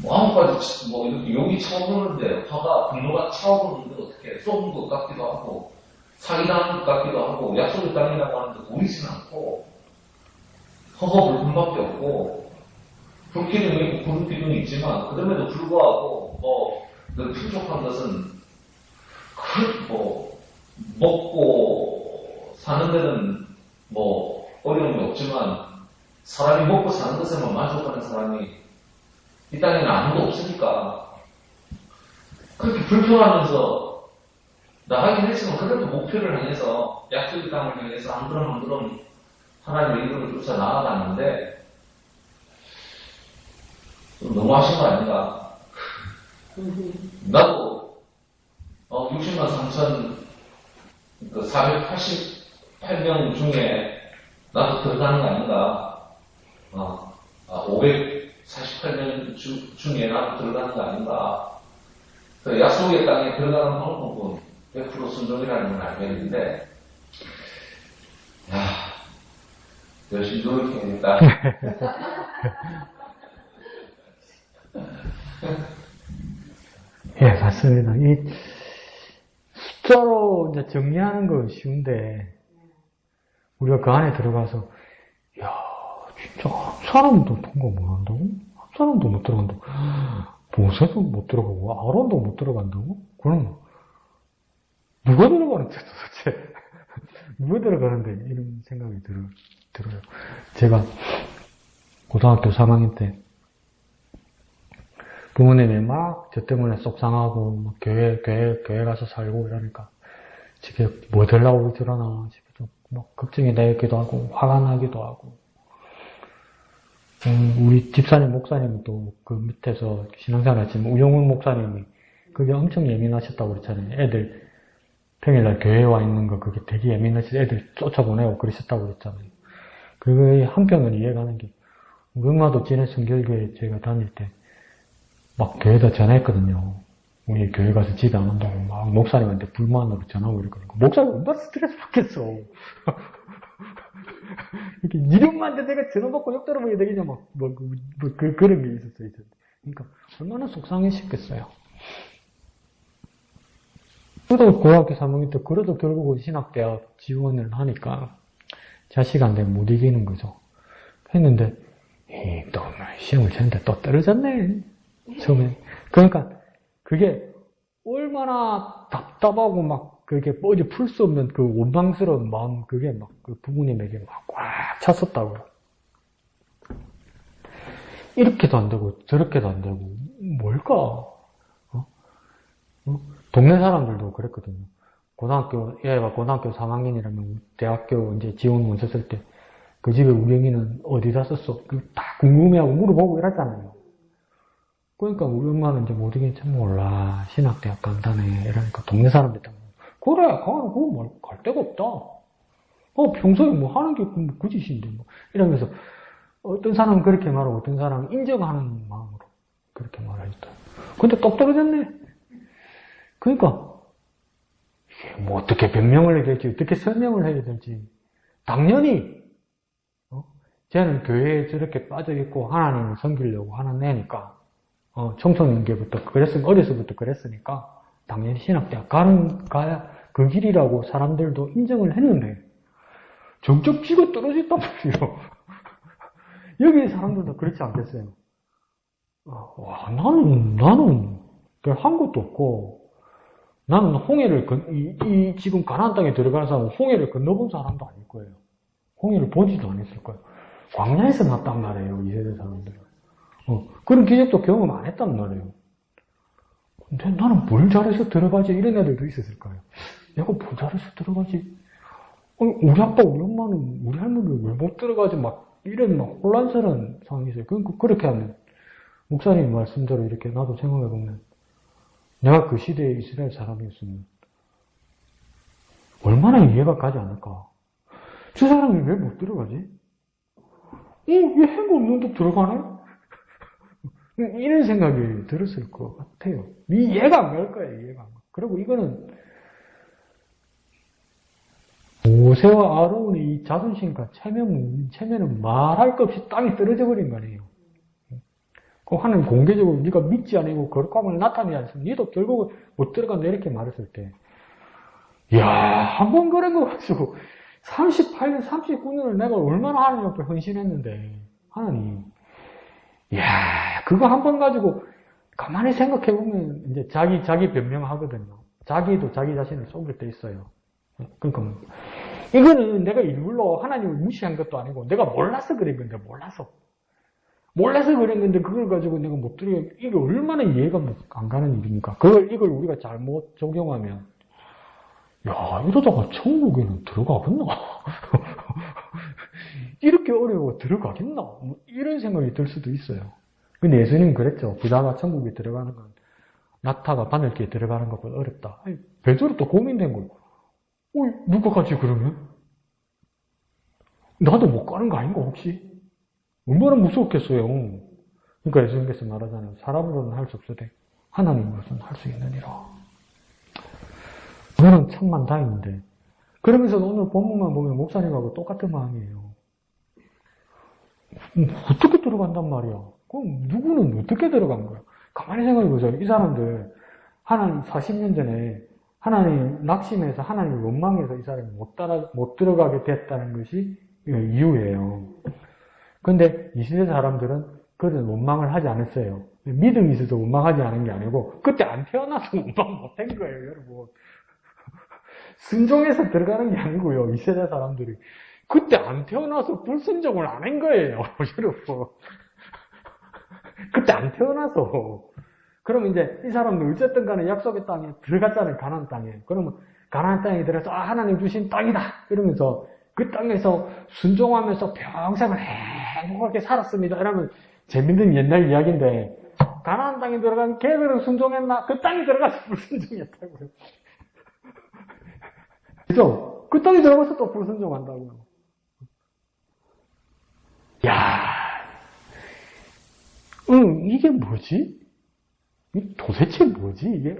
뭐, 아무까지, 뭐, 이렇게 욕이 차오르는데, 화가, 분노가 차오르는데, 어떻게, 쏘은 것 같기도 하고, 사기당한 것 같기도 하고, 약속의 땅이라고 하는데, 보이진 않고, 허허불편밖에 없고, 불기둥이 있고, 불기둥이 있지만, 그럼에도 불구하고, 뭐, 그 풍족한 것은, 뭐, 먹고 사는 데는 뭐, 어려움이 없지만, 사람이 먹고 사는 것에만 만족하는 사람이 이 땅에는 아무도 없으니까, 그렇게 불평하면서 나가긴 했지만, 그래도 목표를 향해서, 약속의 땅을 향해서 한 걸음 한 걸음 하나님의 이름을 쫓아 나아갔는데, 좀 너무하신 거 아닌가? 나도 60만 3천 488명 중에 나도 들어가는 거 아닌가? 548명 중에 나도 들어가는 거 아닌가? 그 약속의 땅에 들어가는 방법은 100% 순종이라는 걸 알겠는데, 열심히 노력해야겠다. 예, 맞습니다. 이 숫자로 이제 정리하는 건 쉬운데, 우리가 그 안에 들어가서, 야, 진짜 한 사람도 통과 못 한다고? 한 사람도 못 들어간다고? 모세도 못 들어가고, 아론도 못 들어간다고? 그럼, 누가 들어가는데 도대체? 누가 들어가는데? 이런 생각이 들어요. 제가 고등학교 3학년 때, 부모님이 막 저 때문에 속상하고, 막 교회 가서 살고 이러니까, 집에 뭐 되려고 저러나 싶어서 막 걱정이 되기도 하고, 화가 나기도 하고. 우리 집사님, 목사님은 또 그 밑에서 신앙생활 하시면 우영훈 목사님이 그게 엄청 예민하셨다고 그랬잖아요. 애들 평일날 교회에 와 있는 거 그게 되게 예민하셔서 애들 쫓아보내고 그러셨다고 그랬잖아요. 그게 한편으로 이해가는 게, 우리 엄마도 진해 성결교회 제가 다닐 때 막 교회에다 전화했거든요. 우리 교회 가서 집에 안 온다고 막 목사님한테 불만으로 전화하고 이러거든요. 목사님 얼마나 스트레스 받겠어. 이렇게 이름만데 내가 전화 받고 욕 들어보게 되겠냐, 그런 게 있었어요. 그러니까 얼마나 속상했겠어요. 그래도 고등학교 3학년 때 그래도 결국은 신학대학 지원을 하니까 자식한테 못 이기는 거죠. 했는데 또 시험을 쳤는데 또 떨어졌네. 처음에. 그러니까 그게 얼마나 답답하고 막 그게 어디 풀 수 없는 그 원망스러운 마음, 그게 막 그 부모님에게 막 꽉 찼었다고요. 이렇게도 안 되고 저렇게도 안 되고 뭘까? 동네 사람들도 그랬거든요. 얘가 고등학교 3학년이라면 대학교 이제 지원문 썼을 때 그 집에 우경이는 어디다 썼어? 다 궁금해하고 물어보고 이랬잖아요. 그러니까 우리 엄마는 이제 모르긴 참 몰라. 신학대학 간다네. 이러니까 동네 사람들 다 그래, 가는 그거 갈 데가 없다. 평소에 뭐 하는 게 그 짓인데 뭐 이러면서 어떤 사람은 그렇게 말하고 어떤 사람은 인정하는 마음으로 그렇게 말하셨다. 근데 똑 떨어졌네. 그러니까 이게 뭐 어떻게 변명을 해야 될지 어떻게 설명을 해야 될지. 당연히 쟤는 교회에 저렇게 빠져있고 하나님을 섬기려고 하는 애니까 청소년기부터 어려서부터 그랬으니까 당연히 신학대학 가야 그 길이라고 사람들도 인정을 했는데 정적 쥐고 떨어졌단 말이에요. 여기 사람들도 그렇지 않겠어요? 나는 별 한 것도 없고 나는 홍해를 지금 가나안 땅에 들어가는 사람은 홍해를 건너본 사람도 아닐 거예요. 홍해를 보지도 않았을 거예요. 광야에서 났단 말이에요, 이 세대 사람들은. 그런 기적도 경험 안 했단 말이에요. 근데 나는 뭘 잘해서 들어가지? 이런 애들도 있었을 거예요. 내가 뭘 잘해서 들어가지? 우리 아빠, 우리 엄마는 우리 할머니를 왜 못 들어가지? 이런 혼란스러운 상황이 있어요. 그렇게 하면, 목사님 말씀대로 이렇게 나도 생각해보면, 내가 그 시대에 이스라엘 사람이었으면, 얼마나 이해가 가지 않을까? 저 사람이 왜 못 들어가지? 얘 해가 없는데 들어가네? 이런 생각이 들었을 것 같아요. 이해가 안 갈 거예요, 이해가 안 가. 그리고 이거는, 모세와 아론의 이 자존심과 체면은 말할 것 없이 땅에 떨어져 버린 거네요. 그 하나님 공개적으로 네가 믿지 아니고 거룩함을 나타내지 않으면 너도 결국은 못 들어간다 이렇게 말했을 때, 이야, 한 번 그런 거 가지고 38년, 39년을 내가 얼마나 하나님 앞에 헌신했는데, 하나님, 이야, 그거 한 번 가지고 가만히 생각해보면 이제 자기 변명하거든요. 자기도 자기 자신을 속일 때 있어요. 그러니까 이거는 내가 일부러 하나님을 무시한 것도 아니고 내가 몰라서 그런 건데, 몰라서 그런 건데 그걸 가지고 내가 못 들어. 이게 얼마나 이해가 안 가는 일입니까? 이걸 우리가 잘못 적용하면, 야, 이러다가 천국에는 들어가겠나? 이렇게 어려워 들어가겠나? 뭐 이런 생각이 들 수도 있어요. 근데 예수님은 그랬죠. 부자가 천국에 들어가는 건 낙타가 바늘기에 들어가는 것보다 어렵다. 아니, 베드로 또 고민된 거예요. 누가 가지 그러면? 나도 못 가는 거 아닌가 혹시? 얼마나 무섭겠어요. 그러니까 예수님께서 말하잖아요. 사람으로는 할 수 없으되 하나님으로서는 할 수 있느니라. 그거는 천만다행인데. 그러면서 오늘 본문만 보면 목사님하고 똑같은 마음이에요. 어떻게 들어간단 말이야? 그럼 누구는 어떻게 들어간 거야? 가만히 생각해보세요. 이 사람들 하나님 40년 전에 하나님 낙심해서 하나님을 원망해서 이 사람이 못 들어가게 됐다는 것이 이유예요. 근데 이 시대 사람들은 그런 원망을 하지 않았어요. 믿음이 있어서 원망하지 않은 게 아니고 그때 안 태어나서 원망 못한 거예요, 여러분. 순종해서 들어가는 게 아니고요. 이 세대 사람들이 그때 안 태어나서 불순종을 안 한 거예요, 여러분. 그때 안 태어나서. 그럼 이제 이 사람들 어쨌든 간에 약속의 땅에 들어갔잖아요, 가나안 땅에. 그러면 가나안 땅에 들어가서 하나님 주신 땅이다 이러면서 그 땅에서 순종하면서 평생을 행복하게 살았습니다. 이러면 재밌는 옛날 이야기인데, 가나안 땅에 들어간 걔들은 순종했나? 그 땅에 들어가서 불순종했다고요. 그죠? 그 땅에 들어가서 또 불순종한다고요. 야, 이게 뭐지? 도대체 뭐지? 이게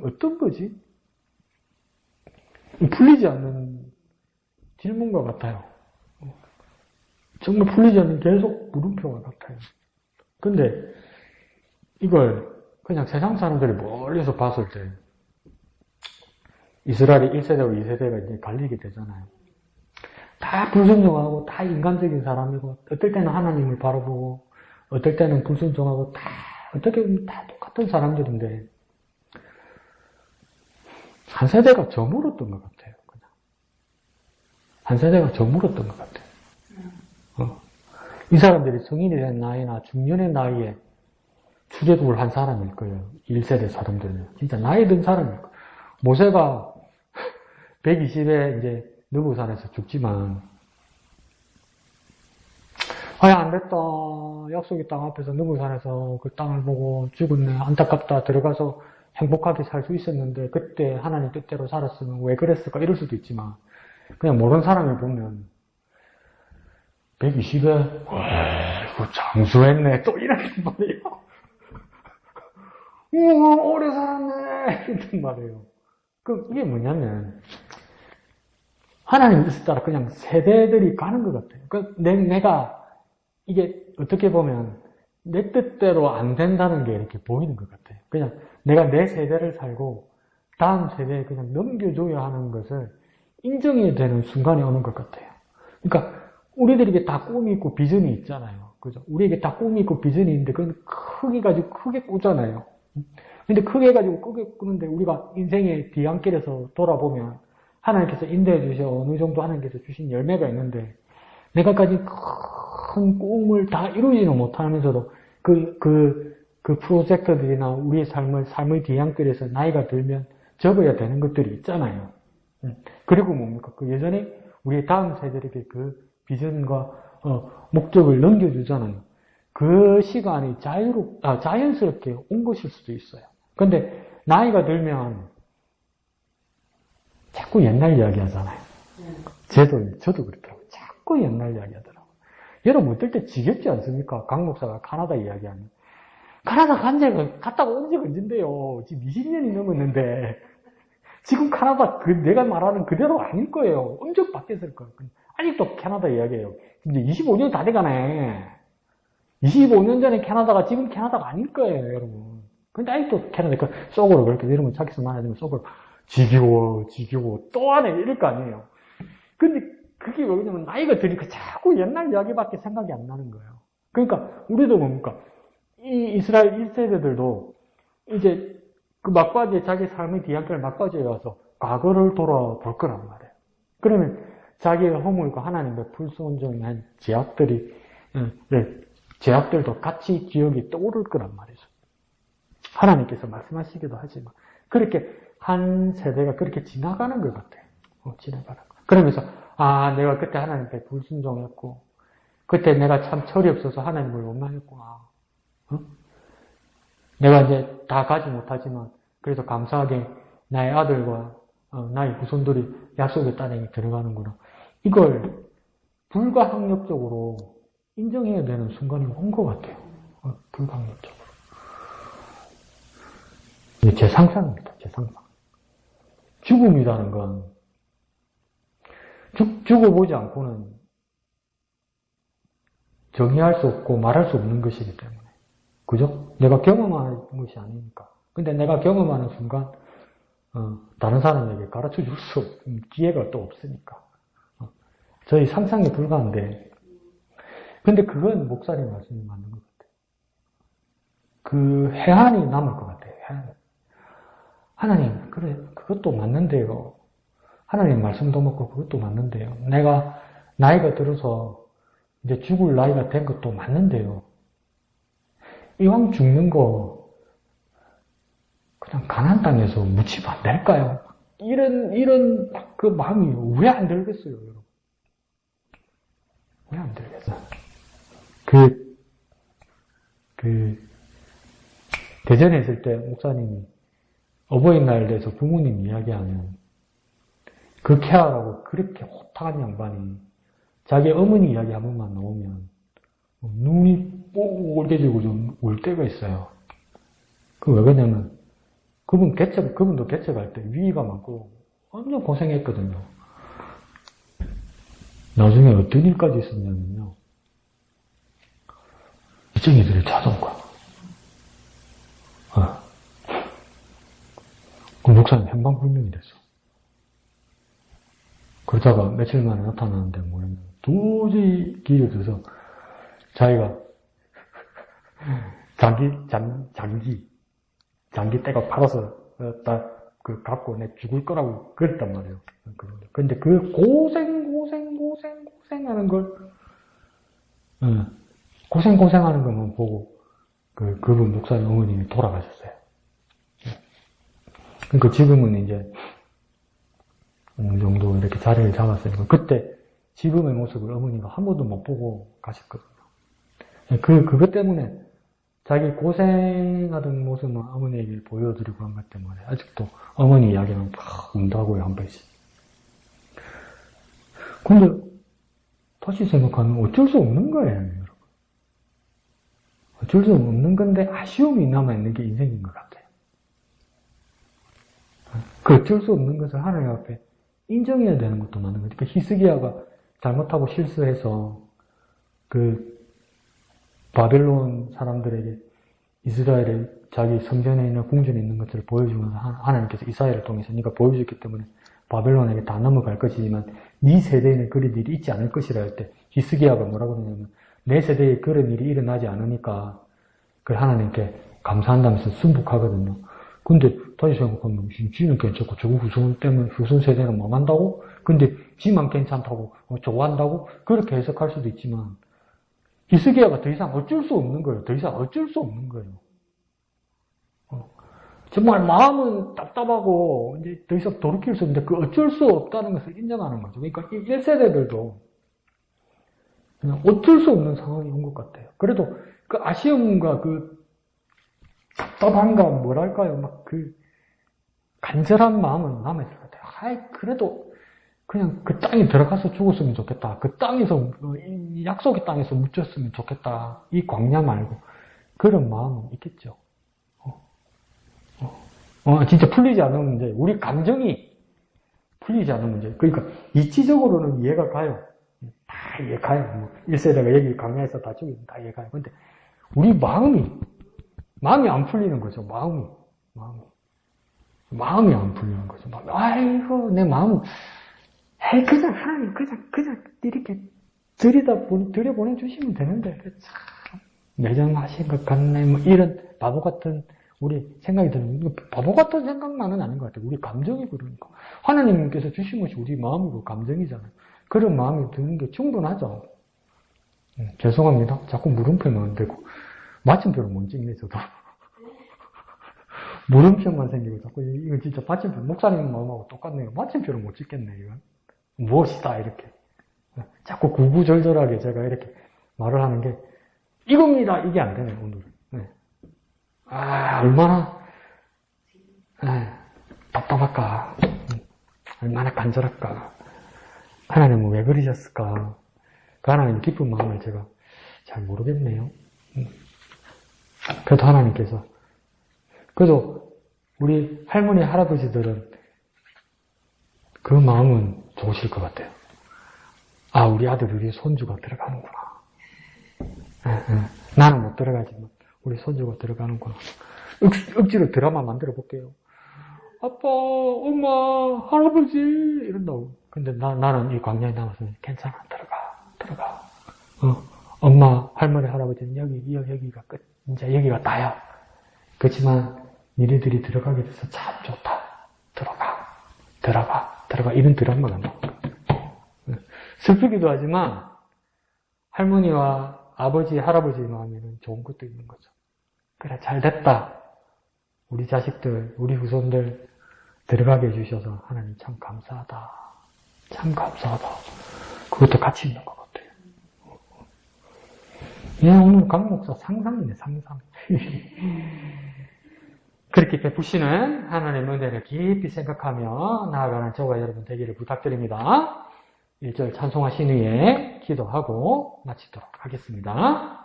어떤 거지? 풀리지 않는 질문과 같아요. 정말 풀리지 않는 계속 물음표와 같아요. 근데 이걸 그냥 세상 사람들이 멀리서 봤을 때 이스라엘이 1세대와 2세대가 이제 갈리게 되잖아요. 다 불순종하고 다 인간적인 사람이고 어떨 때는 하나님을 바라보고 어떨 때는 불순종하고 다 어떻게 보면 다 똑같은 사람들인데 한 세대가 저물었던 것 같아요. 그냥. 한 세대가 저물었던 것 같아요. 이 사람들이 성인이 된 나이나 중년의 나이에 출애굽을 한 사람일 거예요. 1세대 사람들은. 진짜 나이 든 사람일 거예요. 모세가 120에 이제 느부산에서 죽지만, 안 됐다. 약속의 땅 앞에서 느부산에서 그 땅을 보고 죽었네. 안타깝다. 들어가서 행복하게 살 수 있었는데, 그때 하나님 뜻대로 살았으면 왜 그랬을까? 이럴 수도 있지만, 그냥 모르는 사람을 보면, 120에, 이거 장수했네. 또 이렇게 말이에요. 우와, 오래 살았네. 이런 말이에요. 이게 뭐냐면, 하나님 뜻에 따라 그냥 세대들이 가는 것 같아요. 내가, 이게 어떻게 보면, 내 뜻대로 안 된다는 게 이렇게 보이는 것 같아요. 그냥 내가 내 세대를 살고, 다음 세대에 그냥 넘겨줘야 하는 것을 인정해야 되는 순간이 오는 것 같아요. 그러니까, 우리들에게 다 꿈이 있고 비전이 있잖아요. 그죠? 우리에게 다 꿈이 있고 비전이 있는데, 그건 크게 가지고 크게 꾸잖아요. 근데 크게 가지고 크게 꾸는데, 우리가 인생의 뒤안길에서 돌아보면, 하나님께서 인도해 주셔 어느 정도 하나님께서 주신 열매가 있는데, 내가 가진 큰 꿈을 다 이루지는 못하면서도, 그 프로젝트들이나 우리의 삶의 뒤안길에서 나이가 들면 접어야 되는 것들이 있잖아요. 그리고 뭡니까? 예전에 우리의 다음 세대에게 그 비전과 목적을 넘겨주잖아요. 그 시간이 자연스럽게 온 것일 수도 있어요. 근데 나이가 들면 자꾸 옛날 이야기 하잖아요. 저도 그렇더라고요. 자꾸 옛날 이야기 하더라고요. 여러분 어떨 때 지겹지 않습니까? 강 목사가 카나다 이야기하면. 카나다 갔다가 온 지 언젠데요. 지금 20년이 넘었는데 지금 캐나다 내가 말하는 그대로 아닐 거예요. 엄청 바뀌었을 거예요. 아직도 캐나다 이야기예요. 이제 25년 다 돼가네. 25년 전에 캐나다가 지금 캐나다가 아닐 거예요, 여러분. 근데 아직도 캐나다 속으로 그렇게 이러면 자기서 말하자면 속으로 지겨워 또 하네 이럴 거 아니에요. 근데 그게 왜냐면 나이가 드니까 자꾸 옛날 이야기밖에 생각이 안 나는 거예요. 그러니까 우리도 뭡니까? 이 이스라엘 1세대들도 이제 그 막바지에 자기 삶의 뒤안길을 막바지에 와서 과거를 돌아볼 거란 말이에요. 그러면 자기의 허물과 하나님의 불순종한 제약들도 같이 기억이 떠오를 거란 말이죠. 하나님께서 말씀하시기도 하지만 그렇게 한 세대가 그렇게 지나가는 것 같아요. 지나가는 거. 그러면서 내가 그때 하나님께 불순종했고 그때 내가 참 철이 없어서 하나님을 원망했구나. 내가 이제 다 가지 못하지만 그래도 감사하게 나의 아들과 나의 후손들이 약속의 땅에 들어가는구나. 이걸 불가항력적으로 인정해야 되는 순간이 온 것 같아요. 불가항력적으로. 이게 제 상상입니다. 제 상상. 죽음이라는 건 죽어보지 않고는 정의할 수 없고 말할 수 없는 것이기 때문에. 그죠? 내가 경험하는 것이 아니니까. 근데 내가 경험하는 순간 다른 사람에게 가르쳐 줄 수 없는 기회가 또 없으니까. 저희 상상에 불과한데 근데 그건 목사님 말씀이 맞는 것 같아요. 그 해안이 남을 것 같아요. 해안. 하나님, 그래, 그것도 맞는데요. 하나님 말씀도 맞고 그것도 맞는데요. 내가 나이가 들어서 이제 죽을 나이가 된 것도 맞는데요. 이왕 죽는 거 그냥 가나안 땅에서 묻히면 안 될까요? 이런 그 마음이 왜 안 들겠어요, 여러분? 왜 안 들겠어요? 대전에 있을 때 목사님이 어버이날에 대해서 부모님 이야기하면 그 케아라고 그렇게 호탕한 양반이 자기 어머니 이야기 한 번만 나오면 눈이 뽀글대지고 좀 울 때가 있어요. 그 왜 그러냐면 그분도 개척할 때 위기가 많고 엄청 고생했거든요. 나중에 어떤 일까지 있었냐면요. 이정이들이 찾아온 거야. 그 목사님 행방불명이 됐어. 그러다가 며칠 만에 나타나는데 뭐냐면 도저히 길에 들어서 자기가 장기 떼가 팔아서 갖고 내 죽을 거라고 그랬단 말이에요. 근데 그 고생하는 걸 고생하는 것만 보고 그분 목사님 어머님이 돌아가셨어요. 그러니까 지금은 이제 어느 정도 이렇게 자리를 잡았으니까 그때 지금의 모습을 어머니가 한 번도 못 보고 가셨거든요. 그것 때문에 자기 고생하던 모습만 어머니에게 보여드리고 한 것 때문에 아직도 어머니 이야기는 막 운다고요, 한 번씩. 근데 다시 생각하면 어쩔 수 없는 거예요, 여러분. 어쩔 수 없는 건데 아쉬움이 남아있는 게 인생인 것 같아요. 그 어쩔 수 없는 것을 하나님 앞에 인정해야 되는 것도 많은 거죠. 그러니까 히스기야가 잘못하고 실수해서 바벨론 사람들에게 이스라엘의 자기 성전에 있는 궁전에 있는 것들을 보여주면서 하나님께서 이사야를 통해서 네가 보여줬기 때문에 바벨론에게 다 넘어갈 것이지만 네 세대에는 그런 일이 있지 않을 것이라 할 때 히스기야가 뭐라고 그러냐면 내 세대에 그런 일이 일어나지 않으니까 그 하나님께 감사한다면서 순복하거든요. 근데 다시 생각하면 지는 괜찮고 저거 후손 세대는 망한다고? 근데 지만 괜찮다고 좋아한다고? 그렇게 해석할 수도 있지만 히스기야가 더 이상 어쩔 수 없는 거예요. 더 이상 어쩔 수 없는 거예요. 정말 마음은 답답하고 이제 더 이상 돌이킬 수 없는데 그 어쩔 수 없다는 것을 인정하는 거죠. 그러니까 1세대들도 그냥 어쩔 수 없는 상황이 온 것 같아요. 그래도 그 아쉬움과 그 답답함과 뭐랄까요, 막 간절한 마음은 남아있을 것 같아요. 그래도 그냥 그 땅에 들어가서 죽었으면 좋겠다. 그 땅에서, 이 약속의 땅에서 묻혔으면 좋겠다. 이 광야 말고. 그런 마음은 있겠죠. 진짜 풀리지 않는 문제. 우리 감정이 풀리지 않는 문제. 그러니까 이치적으로는 이해가 가요. 다 이해 가요. 뭐 1세대가 여기 강의에서 다 저기 다 이해 가요. 근데 우리 마음이 안 풀리는 거죠. 마음이 안 풀리는 거죠. 아이고, 내 마음은, 그냥 하나님, 그냥 이렇게 들여보내주시면 되는데, 참, 매정하신 것 같네. 뭐, 이런 바보 같은, 우리 생각이 드는, 바보 같은 생각만은 아닌 것 같아요. 우리 감정이 그러니까. 하나님께서 주신 것이 우리 마음이고 감정이잖아요. 그런 마음이 드는 게 충분하죠. 죄송합니다. 자꾸 물음표만 안 되고. 맞춤표를 못 찍네, 저도. 물음표만 생기고 자꾸 이건 진짜 받침표 목사님 마음하고 똑같네요. 맞춤표를 못 찍겠네 이건. 무엇이다 이렇게 자꾸 구구절절하게 제가 이렇게 말을 하는 게 이겁니다. 이게 안 되네 오늘. 네. 얼마나 답답할까. 얼마나 간절할까. 하나님은 왜 그러셨을까. 그 하나님 기쁜 마음을 제가 잘 모르겠네요. 그래도 하나님께서 그래도 우리 할머니, 할아버지들은 그 마음은 좋으실 것 같아요. 우리 아들, 우리 손주가 들어가는구나. 나는 못 들어가지만 우리 손주가 들어가는구나. 억지로 드라마 만들어 볼게요. 아빠, 엄마, 할아버지 이런다고. 근데 나는 이 광야에 남아서 괜찮아. 들어가. 엄마, 할머니, 할아버지는 여기가 끝. 이제 여기가 다야. 그렇지만 니네들이 들어가게 돼서 참 좋다. 들어가. 이런 드라마가 나와. 슬프기도 하지만 할머니와 아버지, 할아버지 마음에는 좋은 것도 있는 거죠. 그래, 잘 됐다. 우리 자식들, 우리 후손들 들어가게 해주셔서 하나님 참 감사하다. 그것도 같이 있는 것 같아요. 오늘 강 목사 상상이네, 상상. 그렇게 베푸시는 하나님의 은혜를 깊이 생각하며 나아가는 저와 여러분 되기를 부탁드립니다. 1절 찬송하신 후에 기도하고 마치도록 하겠습니다.